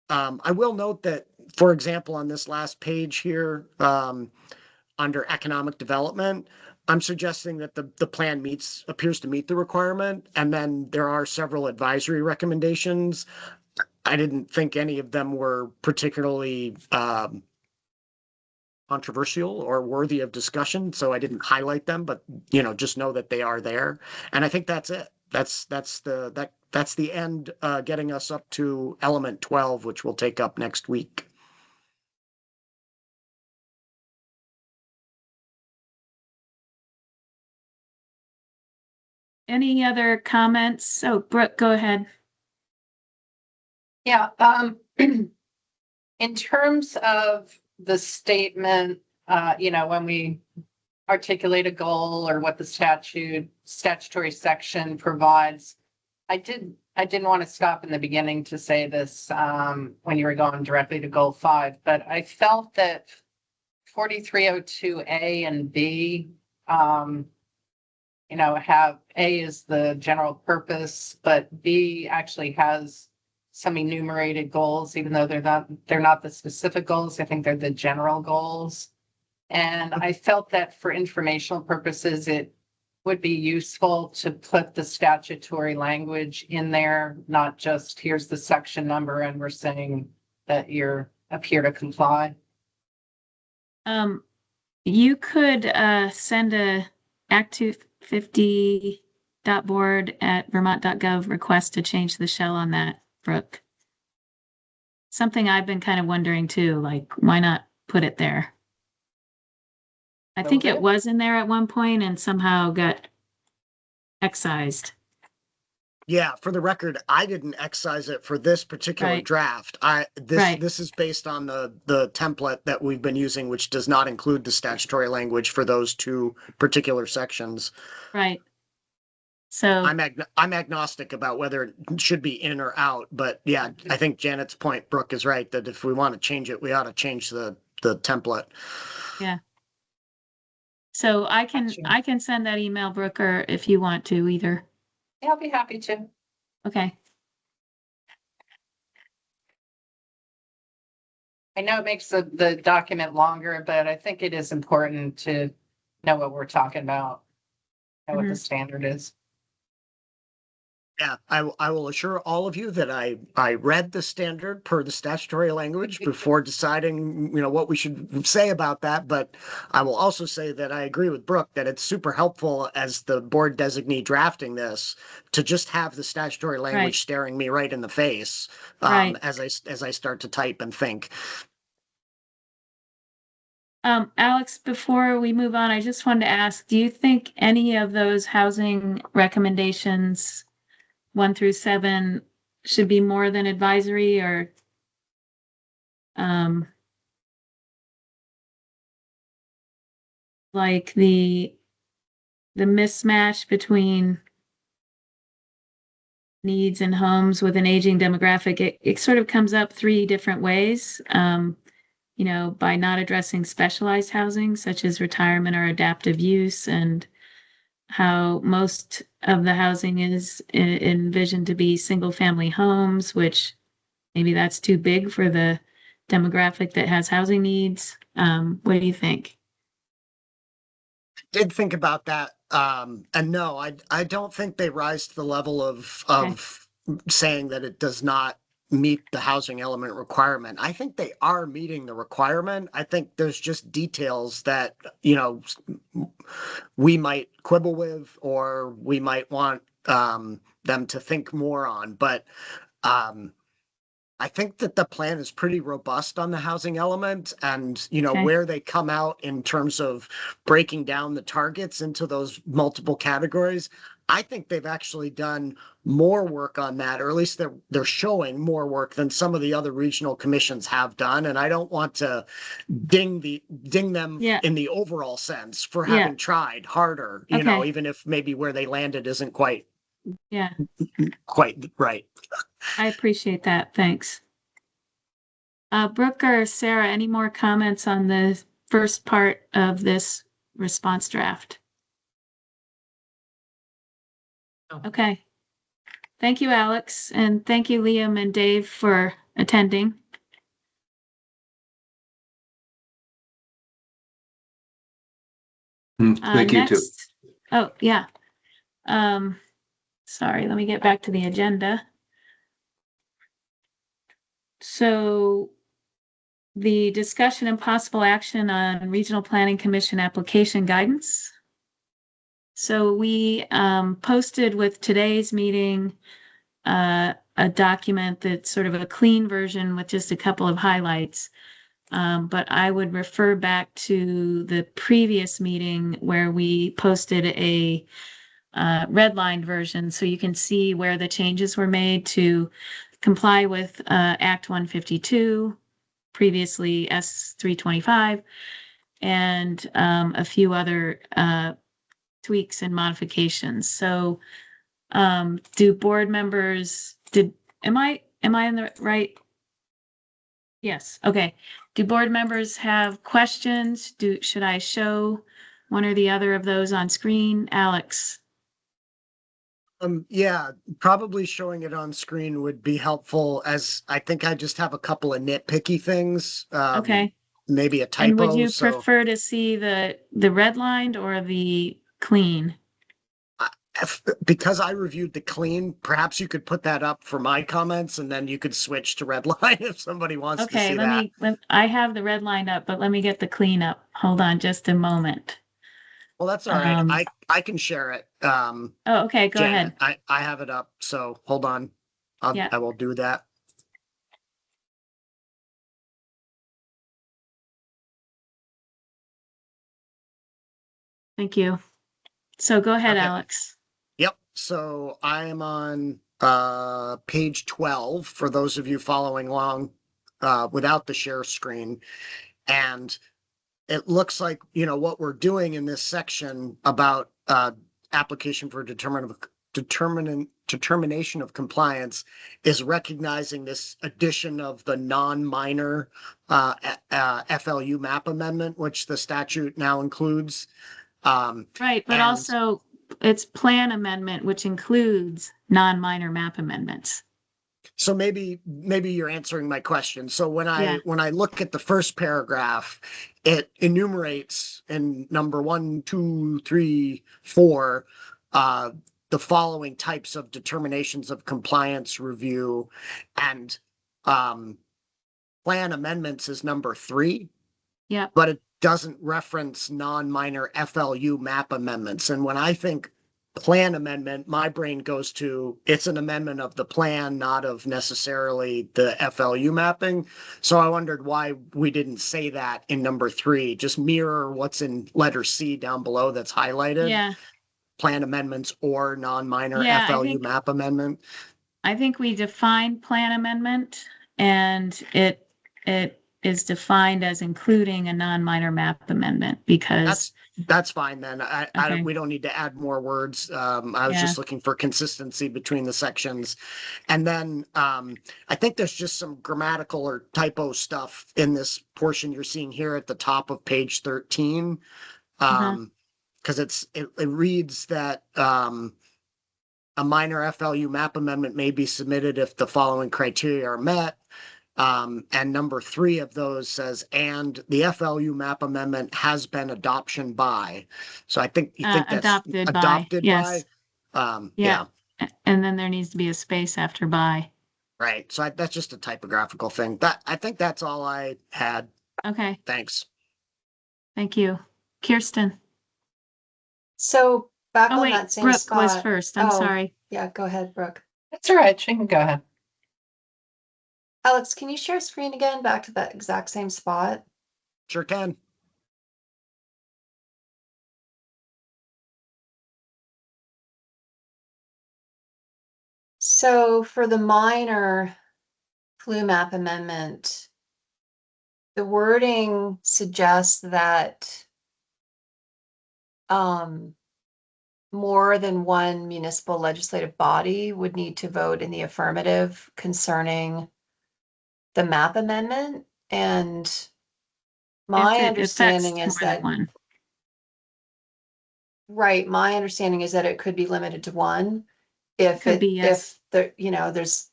I will note that, for example, on this last page here, under economic development, I'm suggesting that the plan appears to meet the requirement, and then there are several advisory recommendations. I didn't think any of them were particularly controversial or worthy of discussion, so I didn't highlight them, but just know that they are there. And I think that's it. That's the end, getting us up to element 12, which we'll take up next week.
Any other comments? Oh, Brooke, go ahead.
Yeah, in terms of the statement, when we articulate a goal or what the statutory section provides, I didn't want to stop in the beginning to say this when you were going directly to goal 5, but I felt that 4302A and B, have A is the general purpose, but B actually has some enumerated goals, even though they're not the specific goals. I think they're the general goals. And I felt that for informational purposes, it would be useful to put the statutory language in there, not just here's the section number and we're saying that you're appear to comply.
You could send a act250.board@vermont.gov request to change the shell on that, Brooke. Something I've been kind of wondering too, like why not put it there? I think it was in there at one point and somehow got excised.
Yeah, for the record, I didn't excise it for this particular
Right.
draft. This is based on the template that we've been using, which does not include the statutory language for those two particular sections.
Right. So
I'm agnostic about whether it should be in or out, but yeah, I think Janet's point, Brooke, is right, that if we want to change it, we ought to change the template.
yeah. So I can send that email, Brooke, or if you want to either.
Yeah, I'll be happy to.
Okay.
I know it makes the document longer, but I think it is important to know what we're talking about and what the standard is.
Yeah, I will assure all of you that I read the standard per the statutory language before deciding, what we should say about that. But I will also say that I agree with Brooke that it's super helpful as the board designee drafting this to just have the statutory language
Right.
staring me right in the face
Right.
as I start to type and think.
Alex, before we move on, I just wanted to ask, do you think any of those housing recommendations, 1 through 7, should be more than advisory or like the mismatch between needs and homes with an aging demographic? It sort of comes up 3 different ways. By not addressing specialized housing such as retirement or adaptive use, and how most of the housing is envisioned to be single family homes, which maybe that's too big for the demographic that has housing needs. What do you think?
Did think about that. And no, I don't think they rise to the level of saying that it does not meet the housing element requirement. I think they are meeting the requirement. I think there's just details that, we might quibble with, or we might want them to think more on. But I think that the plan is pretty robust on the housing element, and
Okay.
where they come out in terms of breaking down the targets into those multiple categories. I think they've actually done more work on that, or at least they're showing more work than some of the other regional commissions have done. And I don't want to ding them
Yeah.
in the overall sense for
Yeah.
having tried harder,
Okay.
even if maybe where they landed isn't quite
Yeah,
right.
I appreciate that. Thanks. Brooke or Sarah, any more comments on the first part of this response draft?
No.
Okay. Thank you, Alex, and thank you, Liam and Dave, for attending.
Thank you too.
Next, oh, yeah. Sorry, let me get back to the agenda. So the discussion and possible action on Regional Planning Commission application guidance. So we posted with today's meeting a document that's sort of a clean version with just a couple of highlights. But I would refer back to the previous meeting where we posted a redlined version so you can see where the changes were made to comply with Act 152, previously S 325, and a few other tweaks and modifications. So do board members am I in the right? Yes, okay. Do board members have questions? Should I show one or the other of those on screen? Alex?
Yeah, probably showing it on screen would be helpful, as I think I just have a couple of nitpicky things.
Okay.
Maybe a
And would
typo,
you
so
prefer to see the redlined or the clean?
because I reviewed the clean, perhaps you could put that up for my comments and then you could switch to red line if somebody wants to
Okay,
see that.
I have the red line up, but let me get the clean up. Hold on just a moment.
Well, that's all right.
Um,
I can share it.
Oh, okay, go
Janet,
ahead.
I have it up, so hold on.
Yeah.
I will do that.
Thank you. So go ahead,
Okay.
Alex.
Yep, so I am on page 12 for those of you following along without the share screen. And it looks like, what we're doing in this section about application for determination of compliance is recognizing this addition of the non-minor FLU map amendment, which the statute now includes.
Right, but
and-
also it's plan amendment, which includes non-minor map amendments.
So maybe you're answering my question. So when
Yeah.
I look at the first paragraph, it enumerates in number 1, 2, 3, 4, the following types of determinations of compliance review, and plan amendments is number 3.
Yep.
But it doesn't reference non-minor FLU map amendments. And when I think plan amendment, my brain goes to, it's an amendment of the plan, not of necessarily the FLU mapping. So I wondered why we didn't say that in number 3, just mirror what's in letter C down below that's highlighted.
Yeah,
Plan amendments or non-minor
Yeah, I
FLU
think-
map amendment.
I think we define plan amendment, and it is defined as including a non-minor map amendment because,
That's fine then.
Okay.
We don't need to add more words. I was
Yeah.
just looking for consistency between the sections. And then, I think there's just some grammatical or typo stuff in this portion you're seeing here at the top of page 13. Cause it reads that, a minor FLU map amendment may be submitted if the following criteria are met. And number 3 of those says, and the FLU map amendment has been adoption by. So I think you think that's
adopted by,
adopted
yes.
by.
Yeah. And then there needs to be a space after by.
Right. So that's just a typographical thing. I think that's all I had.
Okay,
Thanks.
thank you. Kirsten.
So back
Oh,
on
wait,
that same
Brooke was
spot.
first. I'm
Oh,
sorry.
Yeah, go ahead, Brooke.
That's all right. She can go ahead.
Alex, can you share screen again back to that exact same spot?
Sure can.
So for the minor flu map amendment, the wording suggests that more than one municipal legislative body would need to vote in the affirmative concerning the map amendment. And my
It
understanding
affects
is
more than
that,
one.
right, my understanding is that it could be limited to one. If
Could be, yes.
if there, there's,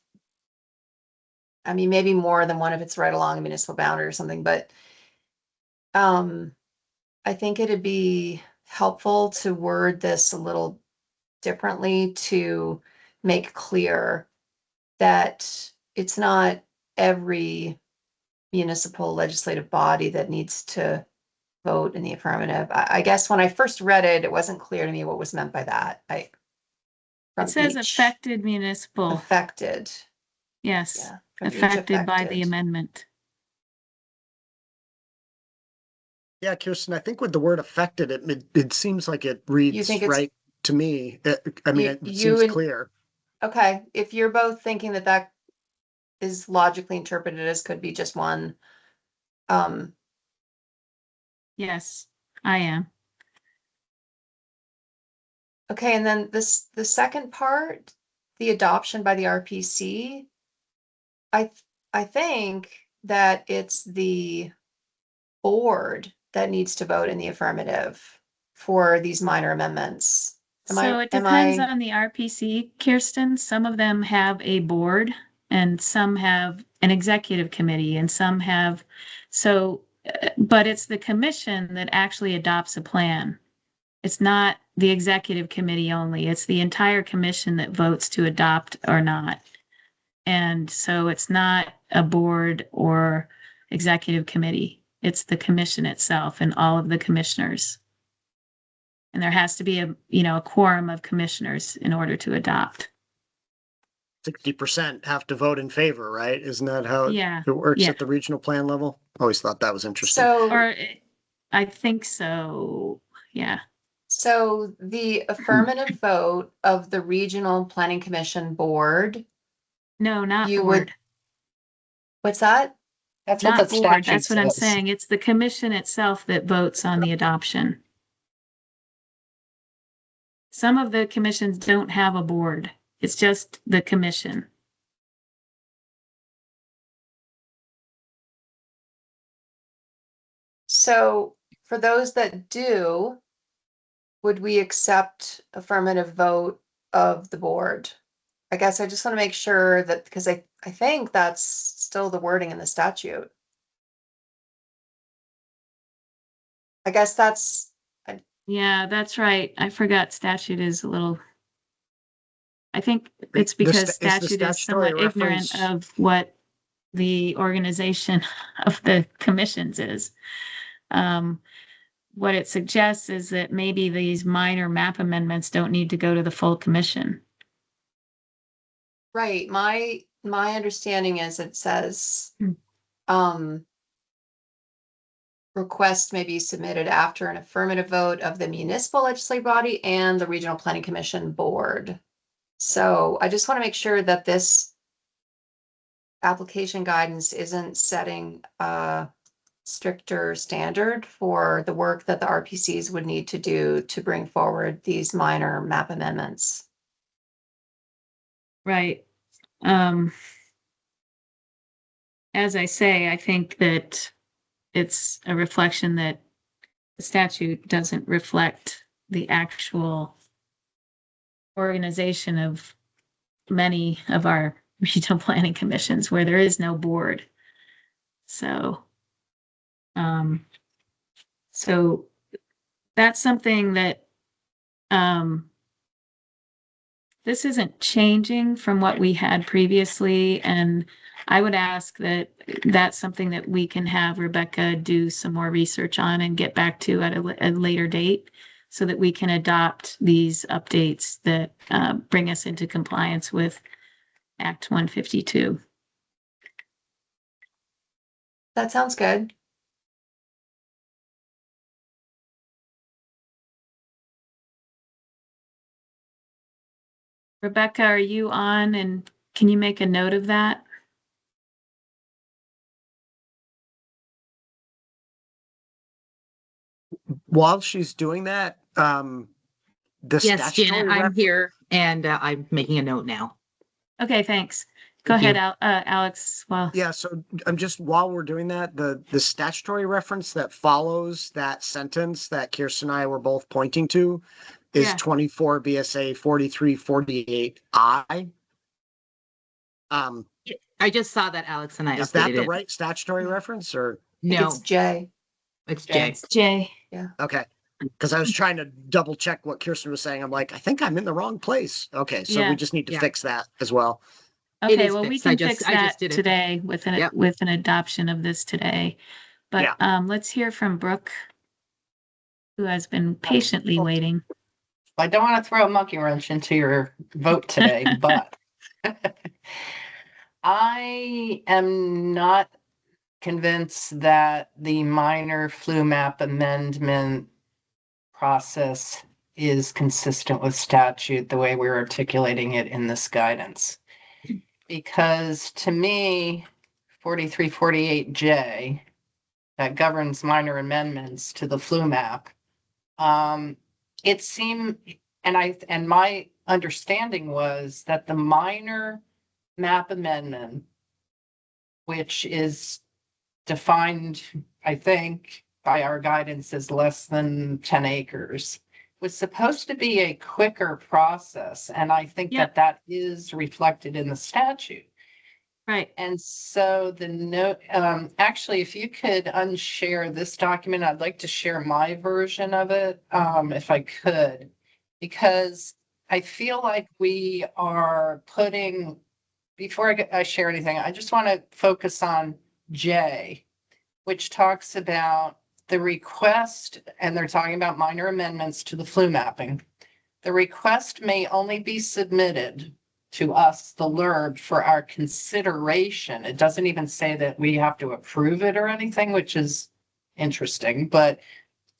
I mean, maybe more than one if it's right along a municipal boundary or something, but I think it'd be helpful to word this a little differently to make clear that it's not every municipal legislative body that needs to vote in the affirmative. I guess when I first read it, it wasn't clear to me what was meant by that.
It says affected municipal,
Affected,
yes,
yeah. from each
affected by the
affected.
amendment.
Yeah, Kirsten, I think with the word affected, it seems like it reads
think it's-
right to me. I mean, it
You
seems
and-
clear.
Okay, if you're both thinking that that is logically interpreted as could be just one,
Yes, I am.
okay, and then the second part, the adoption by the RPC, I think that it's the board that needs to vote in the affirmative for these minor amendments.
So it depends on the RPC, Kirsten. Some of them have a board and some have an executive committee and some have, but it's the commission that actually adopts a plan. It's not the executive committee only. It's the entire commission that votes to adopt or not. And so it's not a board or executive committee. It's the commission itself and all of the commissioners. And there has to be a quorum of commissioners in order to adopt.
60% have to vote in favor, right? Isn't that how
Yeah,
it works
yeah.
at the regional plan level? Always thought that was interesting.
Or I think so, yeah.
So the affirmative vote of the Regional Planning Commission Board,
No, not
You would-
board,
what's that?
That's what
not
the
board.
statute
That's what I'm
says.
saying. It's the commission itself that votes on the adoption. Some of the commissions don't have a board. It's just the commission.
So for those that do, would we accept affirmative vote of the board? I guess I just want to make sure that, because I think that's still the wording in the statute. I guess that's,
Yeah, that's right. I forgot statute is a little I think it's
The
because
sta- is the
statute is
statutory
somewhat ignorant
reference-
of what the organization of the commissions is. What it suggests is that maybe these minor map amendments don't need to go to the full commission.
Right, my understanding is it says,
Hmm.
Request may be submitted after an affirmative vote of the municipal legislative body and the Regional Planning Commission board. So I just want to make sure that this application guidance isn't setting a stricter standard for the work that the RPCs would need to do to bring forward these minor map amendments.
Right. As I say, I think that it's a reflection that the statute doesn't reflect the actual organization of many of our regional planning commissions where there is no board. So, so that's something that, this isn't changing from what we had previously, and I would ask that that's something that we can have Rebecca do some more research on and get back to at a later date so that we can adopt these updates that bring us into compliance with Act 152.
That sounds good.
Rebecca, are you on, and can you make a note of that?
While she's doing that, the
Yes,
statutory
Janet, I'm
ref-
here and I'm making a note now.
Okay, thanks. Go
Thank
ahead,
you.
Alex. Well,
Yeah, so I'm just, while we're doing that, the statutory reference that follows that sentence that Kirsten and I were both pointing to is
Yeah.
24 BSA 4348I.
I just saw that Alex and I
Is that
updated
the
it.
right statutory reference or?
I think
No,
it's J.
it's Jay.
it's Jay.
Okay, because I was trying to double check what Kirsten was saying. I'm like, I think I'm in the wrong place. Okay, so
Yeah.
we just need to
Yeah.
fix that as well.
It
Okay,
is
well, we
fixed. I
can
just-
fix
I
that
just did it.
today
Yep.
with an adoption of this today. But let's hear from Brooke, who has been patiently waiting.
I don't want to throw a monkey wrench into your vote today, but I am not convinced that the minor flu map amendment process is consistent with statute the way we're articulating it in this guidance. Because to me, 4348J that governs minor amendments to the flu map, it seemed, and my understanding was that the minor map amendment, which is defined, I think, by our guidance as less than 10 acres, was supposed to be a quicker process. And I think
Yep.
that is reflected in the statute.
Right.
And so the note, actually, if you could unshare this document, I'd like to share my version of it, if I could, because I feel like we are putting, before I share anything, I just want to focus on J, which talks about the request, and they're talking about minor amendments to the flu mapping. The request may only be submitted to us, the LURB, for our consideration. It doesn't even say that we have to approve it or anything, which is interesting, but it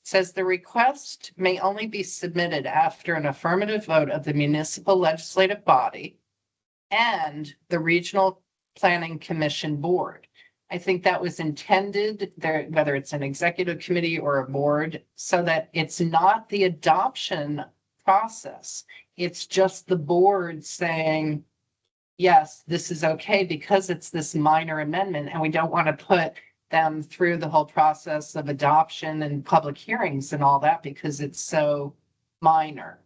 says the request may only be submitted after an affirmative vote of the municipal legislative body and the Regional Planning Commission board. I think that was intended there, whether it's an executive committee or a board, so that it's not the adoption process. It's just the board saying, yes, this is okay because it's this minor amendment and we don't want to put them through the whole process of adoption and public hearings and all that because it's so minor.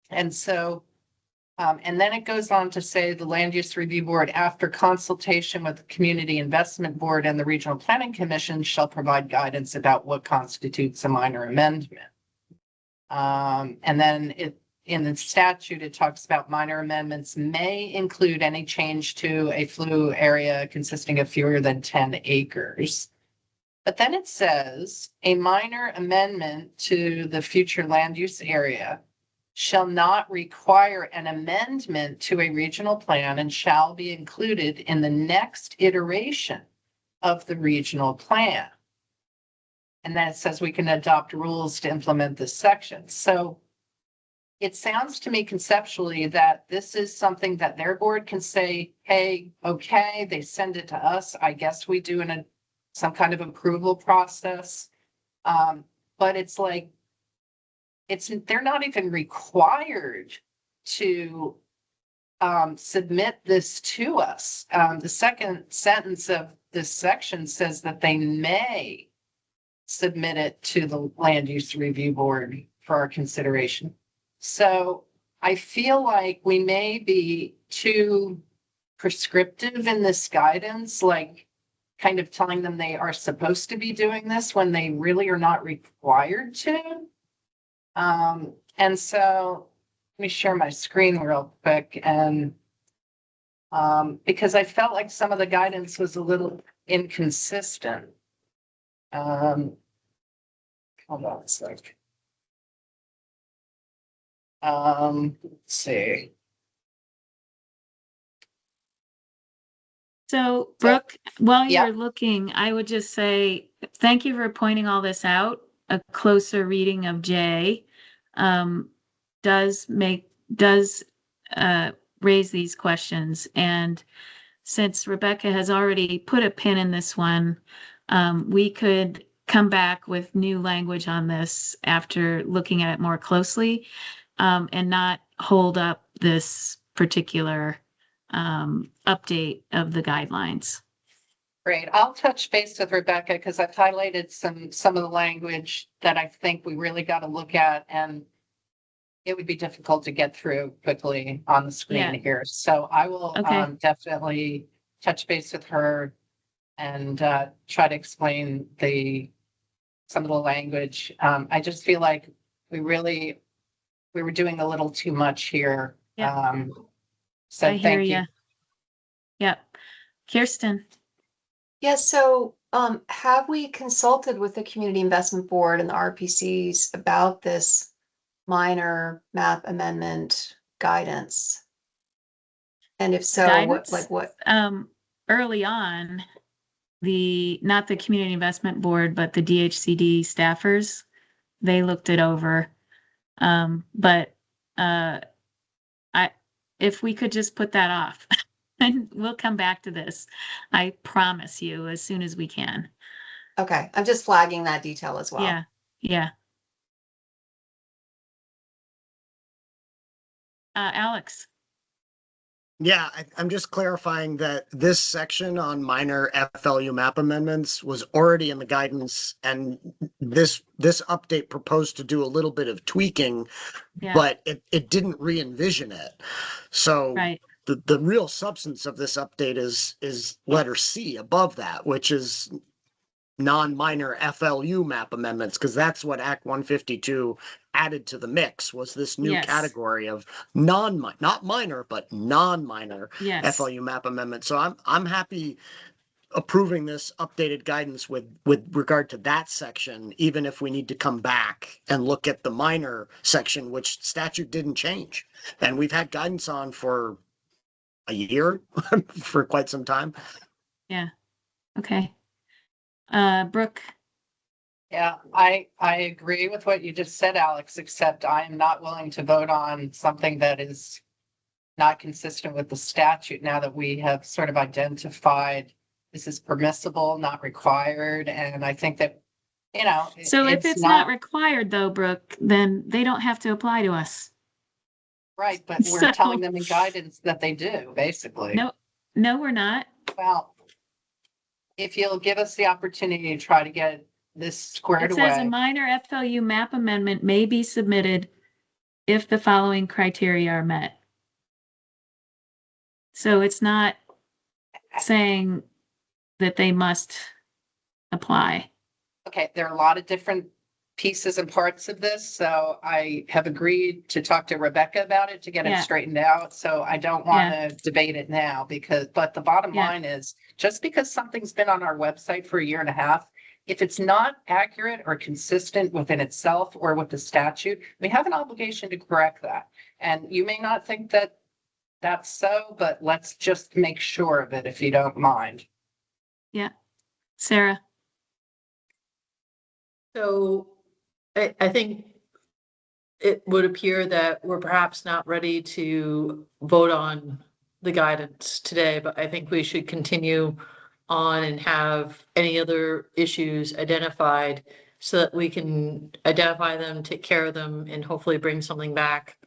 And so, and then it goes on to say the Land Use Review Board, after consultation with the Community Investment Board and the Regional Planning Commission, shall provide guidance about what constitutes a minor amendment. And then in the statute, it talks about minor amendments may include any change to a flu area consisting of fewer than 10 acres. But then it says a minor amendment to the future land use area shall not require an amendment to a regional plan and shall be included in the next iteration of the regional plan. And then it says we can adopt rules to implement this section. So it sounds to me conceptually that this is something that their board can say, hey, okay, they send it to us. I guess we do some kind of approval process. But it's like, they're not even required to submit this to us. The second sentence of this section says that they may submit it to the Land Use Review Board for our consideration. So I feel like we may be too prescriptive in this guidance, like kind of telling them they are supposed to be doing this when they really are not required to. And so let me share my screen real quick, and because I felt like some of the guidance was a little inconsistent. Hold on a sec. Let's see.
So Brooke, while
Yeah.
you're looking, I would just say, thank you for pointing all this out. A closer reading of J does raise these questions. And since Rebecca has already put a pin in this one, we could come back with new language on this after looking at it more closely, and not hold up this particular update of the guidelines.
Great. I'll touch base with Rebecca because I've highlighted some of the language that I think we really got to look at, and it would be difficult to get through quickly on the screen
Yeah.
here. So I will
Okay.
definitely touch base with her and try to explain some of the language. I just feel like we were doing a little too much here.
Yeah.
So
I hear
thank you.
you. Yep. Kirsten.
Yes, so have we consulted with the Community Investment Board and the RPCs about this minor map amendment guidance? And if so,
Guidance?
what?
Early on, not the Community Investment Board, but the DHCD staffers, they looked it over. But if we could just put that off, and we'll come back to this, I promise you, as soon as we can.
Okay, I'm just flagging that detail as well.
Yeah, yeah. Alex.
Yeah, I'm just clarifying that this section on minor FLU map amendments was already in the guidance, and this update proposed to do a little bit of tweaking,
Yeah,
but it didn't re-envision it. So
right.
the real substance of this update is letter C above that, which is non-minor FLU map amendments, because that's what Act 152 added to the mix, was this new
Yes.
category of not minor, but non-minor
Yes.
FLU map amendments. So I'm happy approving this updated guidance with regard to that section, even if we need to come back and look at the minor section, which statute didn't change. And we've had guidance on for a year, for quite some time.
Yeah. Okay. Brooke.
Yeah, I agree with what you just said, Alex, except I am not willing to vote on something that is not consistent with the statute now that we have sort of identified this is permissible, not required. And I think that,
So if it's not required though, Brooke, then they don't have to apply to us.
right, but we're
So-
telling them in guidance that they do, basically.
No, we're not.
Well, if you'll give us the opportunity to try to get this squared
It says a
away.
minor FLU map amendment may be submitted if the following criteria are met. So it's not saying that they must apply.
Okay, there are a lot of different pieces and parts of this, so I have agreed to talk to Rebecca about it to get it
Yeah.
straightened out. So I don't want to debate it now but the bottom
Yeah.
line is, just because something's been on our website for a year and a half, if it's not accurate or consistent within itself or with the statute, we have an obligation to correct that. And you may not think that that's so, but let's just make sure of it if you don't mind.
Sarah?
So I think it would appear that we're perhaps not ready to vote on the guidance today, but I think we should continue on and have any other issues identified so that we can identify them, take care of them, and hopefully bring something back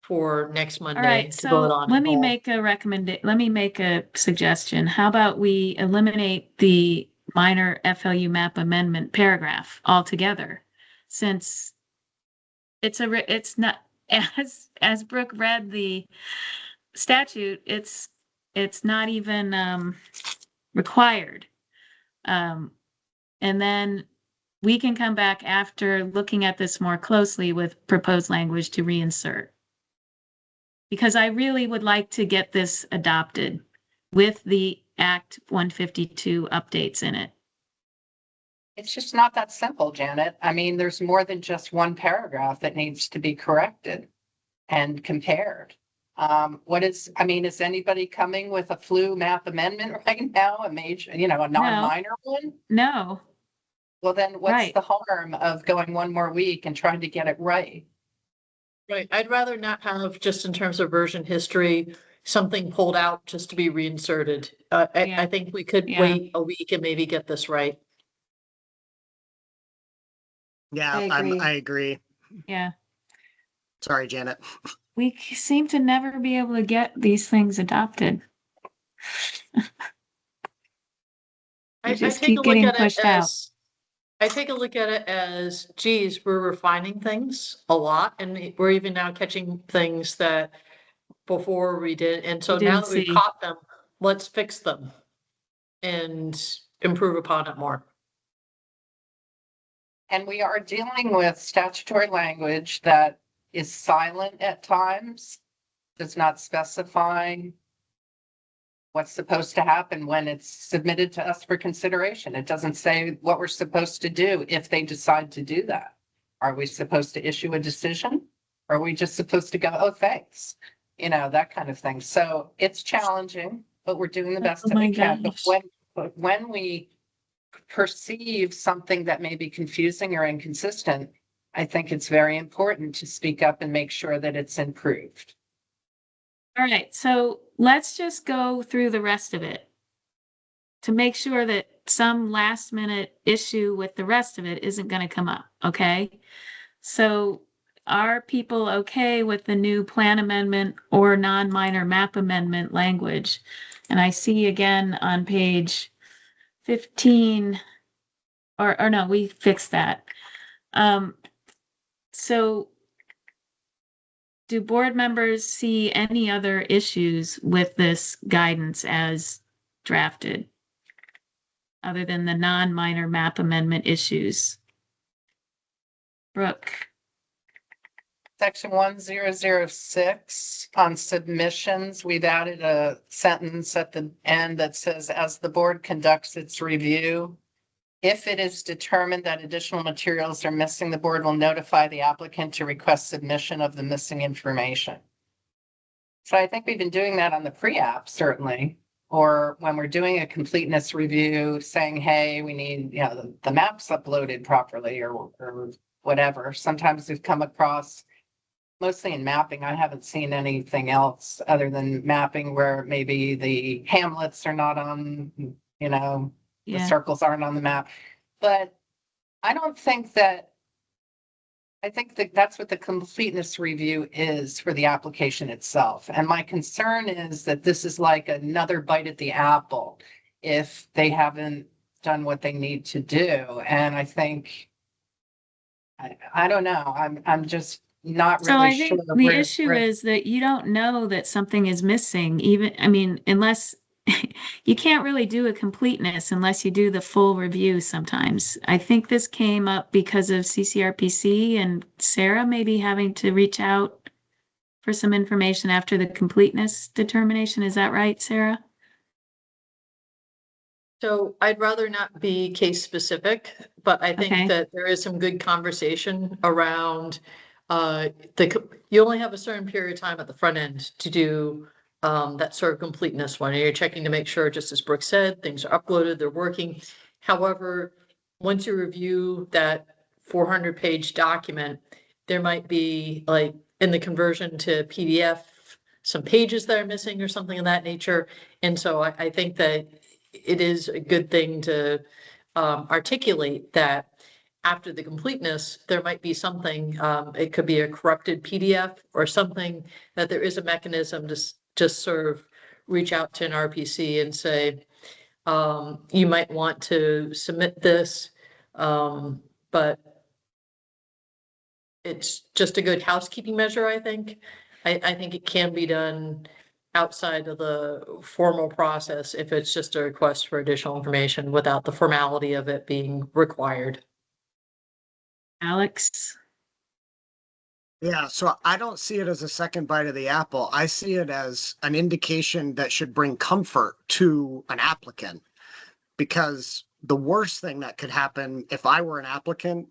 for next
All
Monday
right,
to vote
so
on.
let
in
me
whole.
make let me make a suggestion. How about we eliminate the minor FLU map amendment paragraph altogether? Since it's not, as Brooke read the statute, it's not even required. And then we can come back after looking at this more closely with proposed language to reinsert. Because I really would like to get this adopted with the Act 152 updates in it.
It's just not that simple, Janet. I mean, there's more than just one paragraph that needs to be corrected and compared. Is anybody coming with a flu map amendment right now? A major, a non-minor one?
No,
Well, then what's
Right.
the harm of going one more week and trying to get it right?
Right, I'd rather not have, just in terms of version history, something pulled out just to be reinserted.
Yeah.
I think we could
Yeah.
wait a week and maybe get this right.
Yeah,
I agree.
I agree.
yeah.
Sorry, Janet.
We seem to never be able to get these things adopted.
I
just
take
keep
a look
getting
at it
pushed out.
as, I take a look at it as, geez, we're refining things a lot, and we're even now catching things that before we did, and so
We
now
didn't
that we've
see.
caught them, let's fix them and improve upon it more.
And we are dealing with statutory language that is silent at times, does not specify what's supposed to happen when it's submitted to us for consideration. It doesn't say what we're supposed to do if they decide to do that. Are we supposed to issue a decision? Or are we just supposed to go, oh, thanks? That kind of thing. So it's challenging, but we're doing the best
Oh
that we
my
can.
gosh.
But when we perceive something that may be confusing or inconsistent, I think it's very important to speak up and make sure that it's improved.
All right, so let's just go through the rest of it to make sure that some last minute issue with the rest of it isn't going to come up, okay? So are people okay with the new plan amendment or non-minor map amendment language? And I see again on page 15, or no, we fixed that. So do board members see any other issues with this guidance as drafted? Other than the non-minor map amendment issues? Brooke?
Section 1006 on submissions, we've added a sentence at the end that says, as the board conducts its review, if it is determined that additional materials are missing, the board will notify the applicant to request submission of the missing information. So I think we've been doing that on the pre-app, certainly, or when we're doing a completeness review, saying, hey, we need, the maps uploaded properly or whatever. Sometimes we've come across, mostly in mapping, I haven't seen anything else other than mapping where maybe the hamlets are not on, the
Yeah,
circles aren't on the map. But I think that that's what the completeness review is for the application itself. And my concern is that this is like another bite at the apple if they haven't done what they need to do. And I think, I don't know, I'm just not
so I
really sure.
think the issue is that you don't know that something is missing, even, unless you can't really do a completeness unless you do the full review sometimes. I think this came up because of CCRPC and Sarah maybe having to reach out for some information after the completeness determination. Is that right, Sarah?
So I'd rather not be case specific, but I
Okay.
think that there is some good conversation around you only have a certain period of time at the front end to do that sort of completeness one. And you're checking to make sure, just as Brooke said, things are uploaded, they're working. However, once you review that 400-page document, there might be, like, in the conversion to PDF, some pages that are missing or something of that nature. And so I think that it is a good thing to articulate that after the completeness, there might be something, it could be a corrupted PDF or something, that there is a mechanism to just sort of reach out to an RPC and say, you might want to submit this, but it's just a good housekeeping measure, I think. I think it can be done outside of the formal process if it's just a request for additional information without the formality of it being required.
Alex?
Yeah, so I don't see it as a second bite of the apple. I see it as an indication that should bring comfort to an applicant. Because the worst thing that could happen if I were an applicant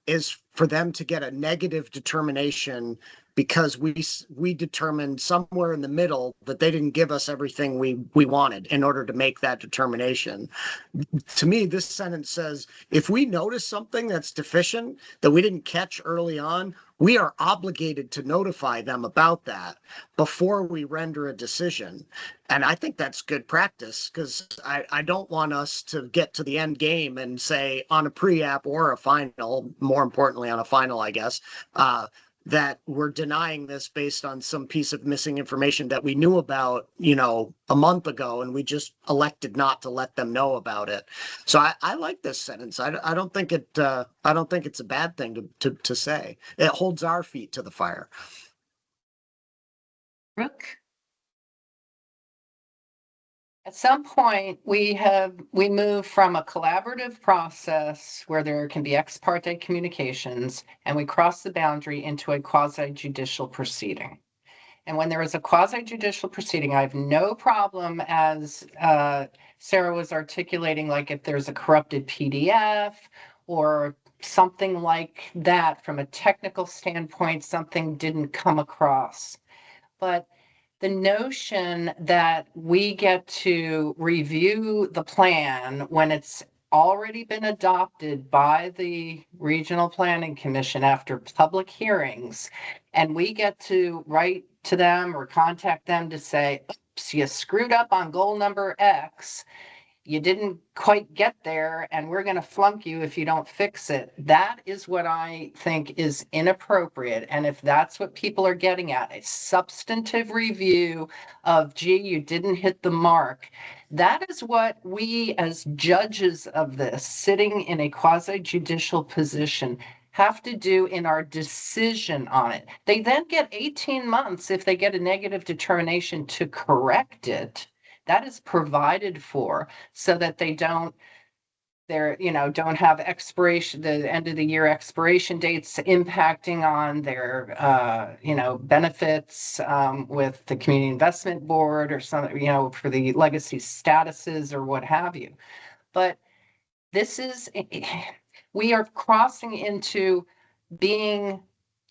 is for them to get a negative determination because we determined somewhere in the middle that they didn't give us everything we wanted in order to make that determination. To me, this sentence says, if we notice something that's deficient that we didn't catch early on, we are obligated to notify them about that before we render a decision. And I think that's good practice, because I don't want us to get to the end game and say on a pre-app or a final, more importantly on a final, I guess, that we're denying this based on some piece of missing information that we knew about, a month ago, and we just elected not to let them know about it. So I like this sentence. I don't think it's a bad thing to say. It holds our feet to the fire.
Brooke?
At some point, we move from a collaborative process where there can be ex parte communications, and we cross the boundary into a quasi judicial proceeding. And when there is a quasi judicial proceeding, I have no problem, as Sarah was articulating, like if there's a corrupted PDF or something like that from a technical standpoint, something didn't come across. But the notion that we get to review the plan when it's already been adopted by the Regional Planning Commission after public hearings, and we get to write to them or contact them to say, oops, you screwed up on goal number X. You didn't quite get there, and we're going to flunk you if you don't fix it. That is what I think is inappropriate. And if that's what people are getting at, a substantive review of, gee, you didn't hit the mark, that is what we as judges of this, sitting in a quasi-judicial position, have to do in our decision on it. They then get 18 months if they get a negative determination to correct it. That is provided for so that they don't have expiration, the end of the year expiration dates impacting on their, benefits with the Community Investment Board or some, for the legacy statuses or what have you. But we are crossing into being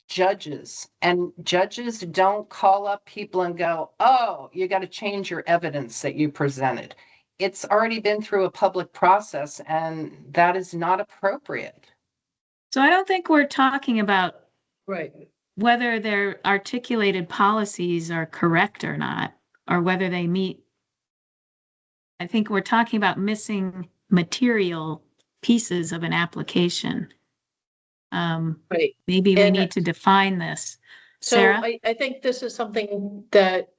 judges, and judges don't call up people and go, oh, you got to change your evidence that you presented. It's already been through a public process, and that is not appropriate.
So I don't think we're talking about
Right.
whether their articulated policies are correct or not, or whether they meet. I think we're talking about missing material pieces of an application.
Right.
Maybe we
And
need to define this.
So
Sarah?
I think this is something that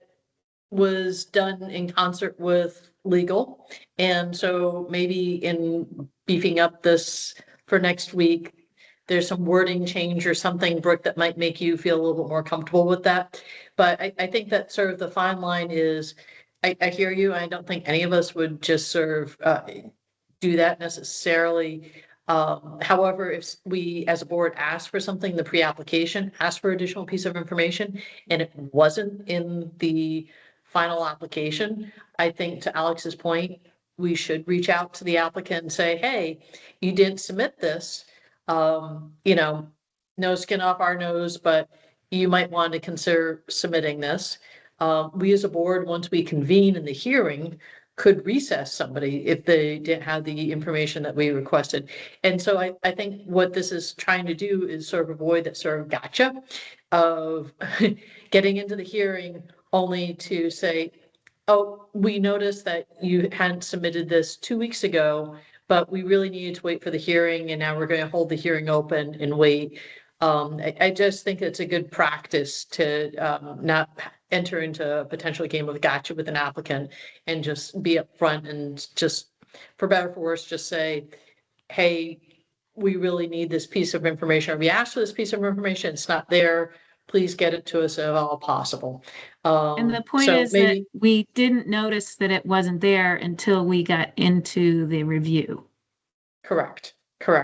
was done in concert with legal. And so maybe in beefing up this for next week, there's some wording change or something, Brooke, that might make you feel a little bit more comfortable with that. But I think that sort of the fine line is I hear you. I don't think any of us would just do that necessarily. However, if we, as a board, ask for something, the pre-application, ask for additional piece of information, and it wasn't in the final application, I think to Alex's point, we should reach out to the applicant and say, hey, you didn't submit this. You know, no skin off our nose, but you might want to consider submitting this. We as a board, once we convene in the hearing, could recess somebody if they didn't have the information that we requested. And so I think what this is trying to do is sort of avoid that sort of gotcha of getting into the hearing only to say, oh, we noticed that you hadn't submitted this 2 weeks ago, but we really needed to wait for the hearing, and now we're going to hold the hearing open and wait. I just think it's a good practice to not enter into a potential game of gotcha with an applicant and just be upfront and just, for better or for worse, just say, hey, we really need this piece of information, or we asked for this piece of information, it's not there, please get it to us if at all possible.
And the point
So
is that
maybe,
we didn't notice that it wasn't there until we got into the review.
correct.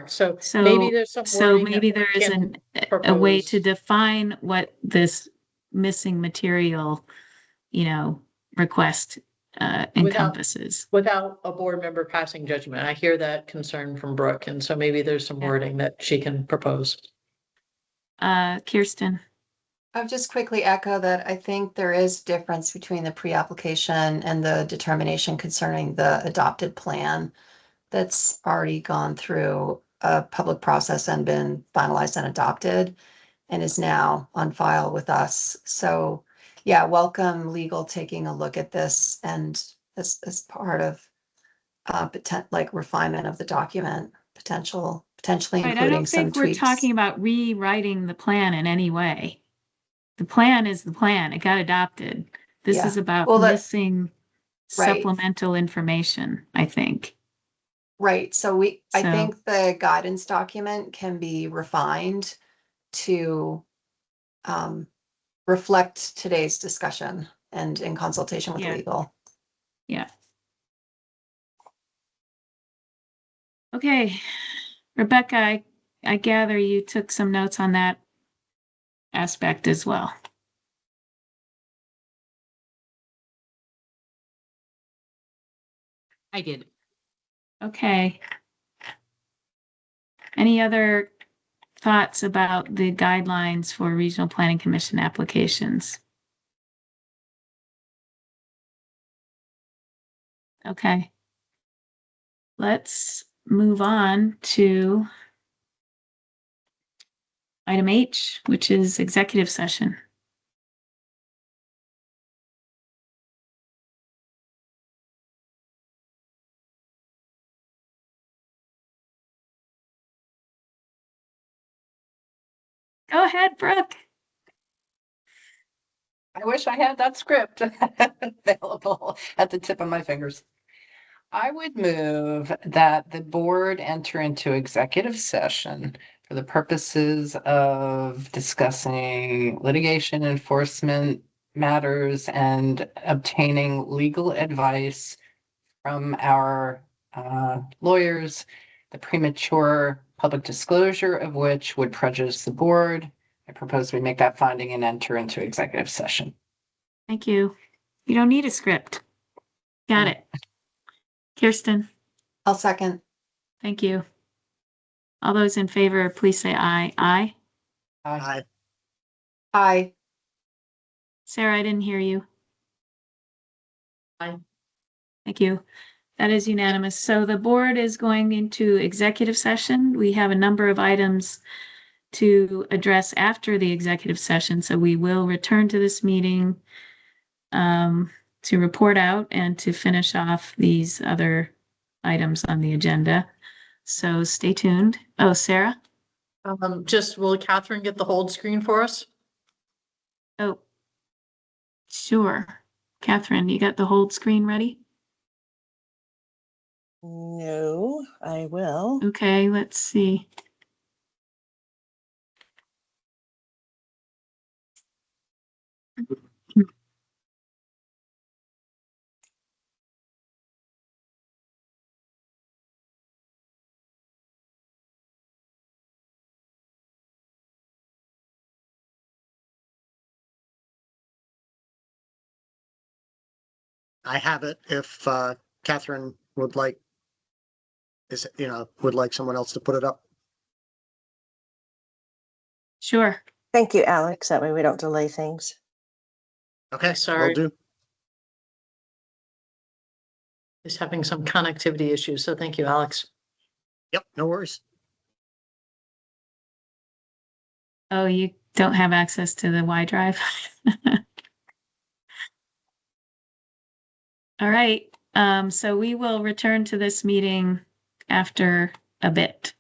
So
So,
maybe there's some
so
wording that
maybe there
we
is
can
a way to
propose.
define what this missing material, request encompasses.
Without a board member passing judgment. I hear that concern from Brooke, and so maybe there's some
Yeah.
wording that she can propose.
Kirsten,
I'll just quickly echo that I think there is difference between the pre-application and the determination concerning the adopted plan that's already gone through a public process and been finalized and adopted and is now on file with us. So yeah, welcome legal taking a look at this and as part of like refinement of the document, potentially
right, I
including
don't
some
think we're
tweaks.
talking about rewriting the plan in any way. The plan is the plan. It got adopted. This
Yeah.
is about
Well,
missing
Right.
supplemental information, I think.
Right, so I
So-
think the guidance document can be refined to reflect today's discussion and in consultation with
Yeah.
legal.
Yeah. Okay, Rebecca, I gather you took some notes on that aspect as well.
I did.
Okay. Any other thoughts about the guidelines for Regional Planning Commission applications? Okay. Let's move on to item H, which is executive session. Go ahead, Brooke.
I wish I had that script available at the tip of my fingers. I would move that the board enter into executive session for the purposes of discussing litigation enforcement matters and obtaining legal advice from our lawyers, the premature public disclosure of which would prejudice the board. I propose we make that finding and enter into executive session.
Thank you. You don't need a script. Got it. Kirsten,
I'll second.
thank you. All those in favor, please say aye. Aye.
Aye.
Aye.
Sarah, I didn't hear you.
Aye.
Thank you. That is unanimous. So the board is going into executive session. We have a number of items to address after the executive session, so we will return to this meeting to report out and to finish off these other items on the agenda. So stay tuned. Oh, Sarah?
Just will Catherine get the hold screen for us?
Oh, sure. Catherine, you got the hold screen ready?
No, I will.
Okay, let's see.
I have it if Catherine would like, would like someone else to put it up.
Sure.
Thank you, Alex. That way we don't delay things.
Okay, will
Sorry.
do.
Is having some connectivity issues, so thank you, Alex.
Yep, no worries.
Oh, you don't have access to the Y drive? All right, so we will return to this meeting after a bit.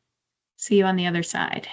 See you on the other side.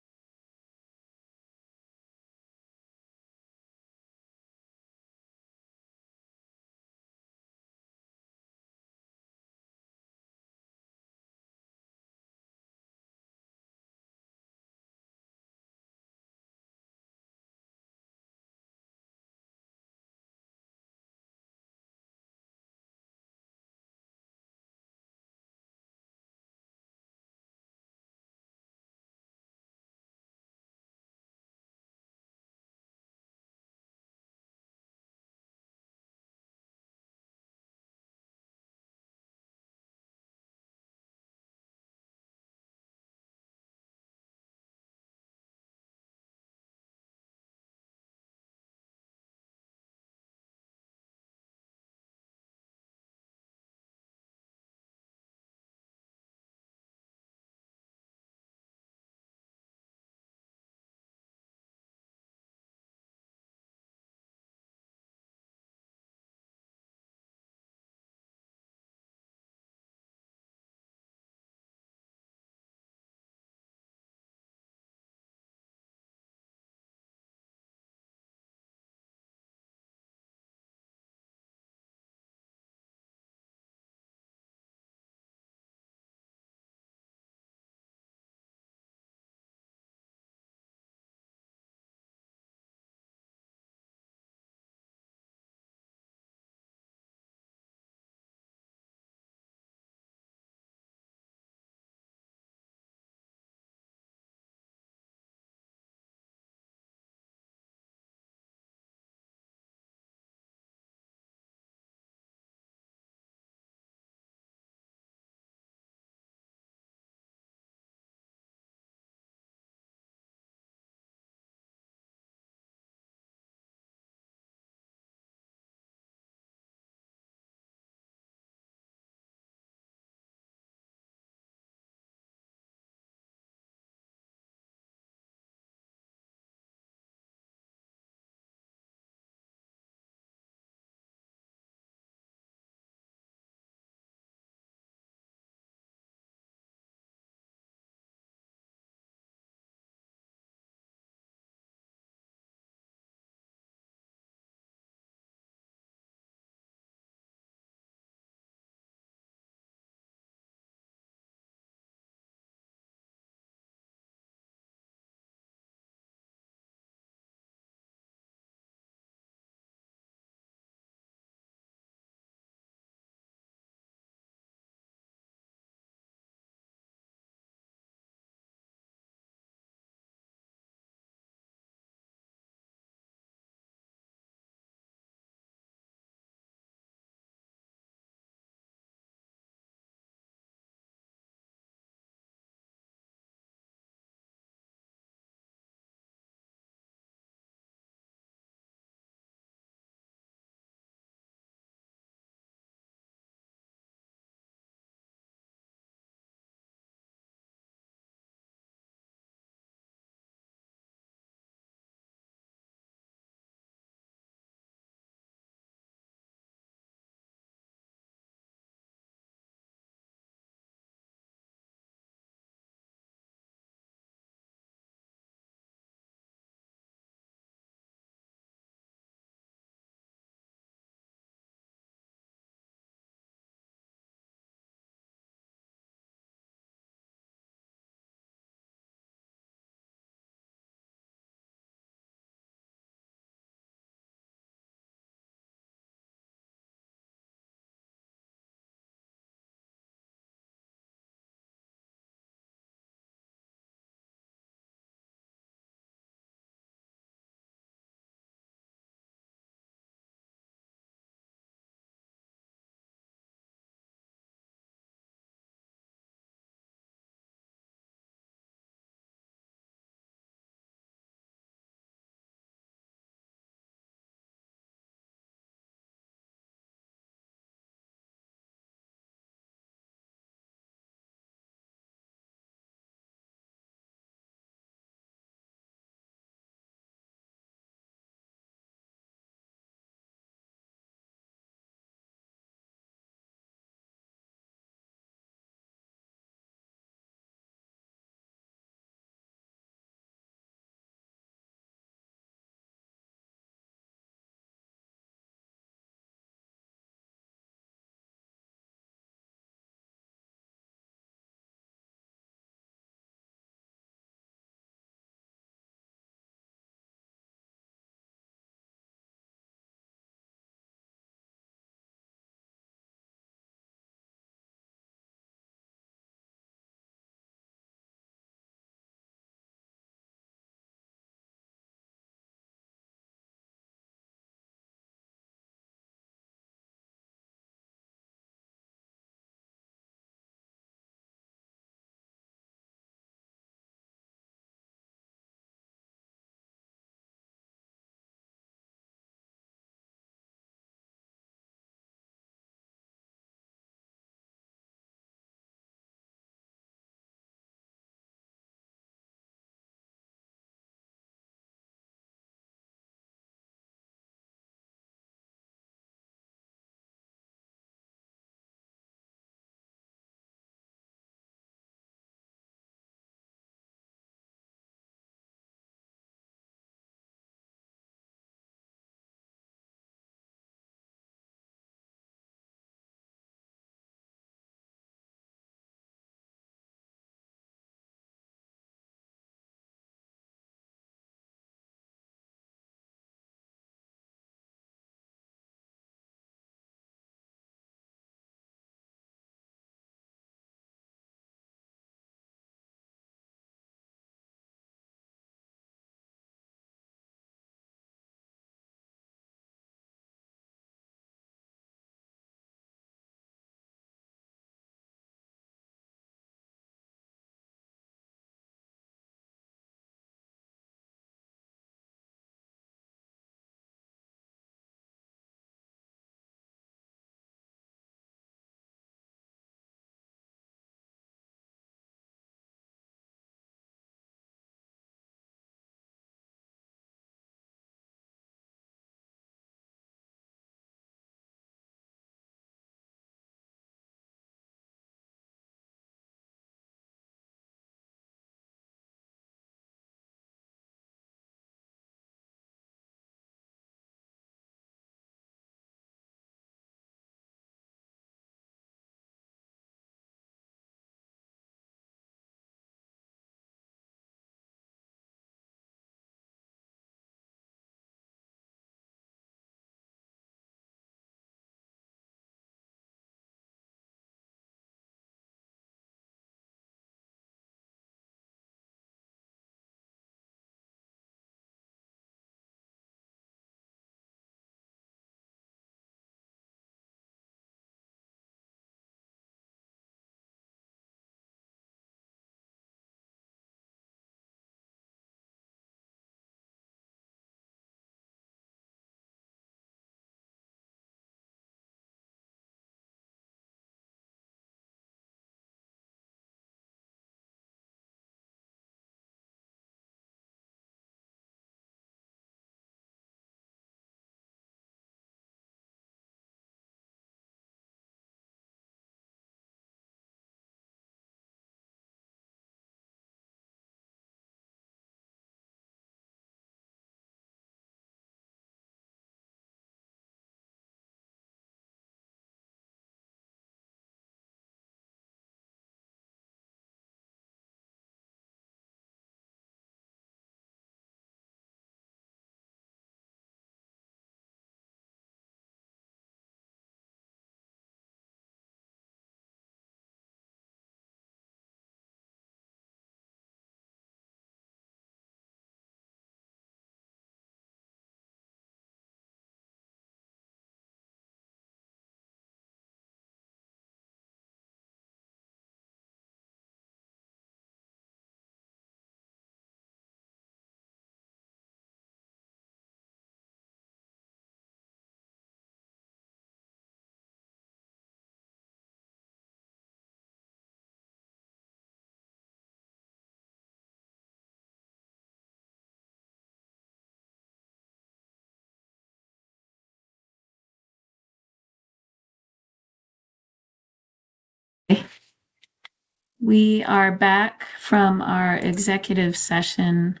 We are back from our executive session.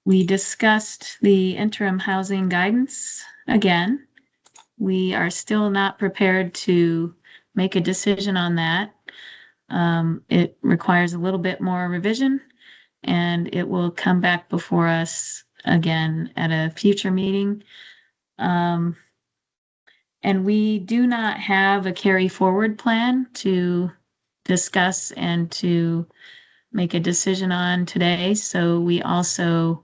We discussed the interim housing guidance again. We are still not prepared to make a decision on that. It requires a little bit more revision, and it will come back before us again at a future meeting. And we do not have a carry forward plan to discuss and to make a decision on today. So we also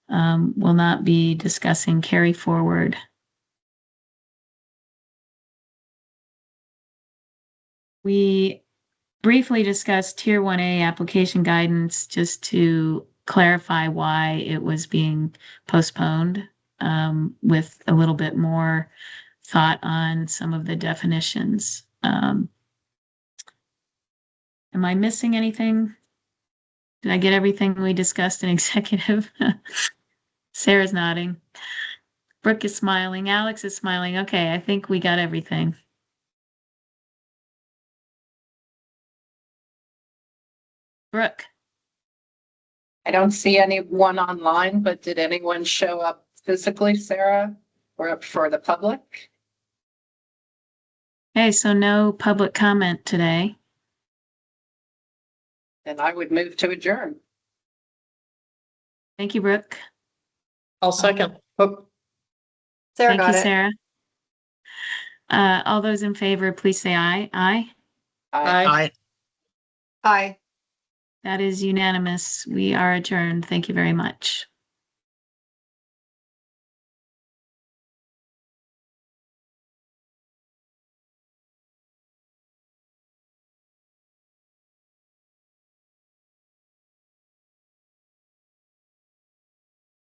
will not be discussing carry forward. We briefly discussed Tier 1A application guidance just to clarify why it was being postponed with a little bit more thought on some of the definitions. Am I missing anything? Did I get everything we discussed in executive? Sarah's nodding. Brooke is smiling. Alex is smiling. Okay, I think we got everything. Brooke,
I don't see anyone online, but did anyone show up physically, Sarah, or up for the public?
okay, so no public comment today.
Then I would move to adjourn.
Thank you, Brooke.
I'll second. Oh,
Sarah
Thank
got
you,
it.
Sarah. All those in favor, please say aye. Aye.
aye.
Aye.
Aye.
That is unanimous. We are adjourned. Thank you very much.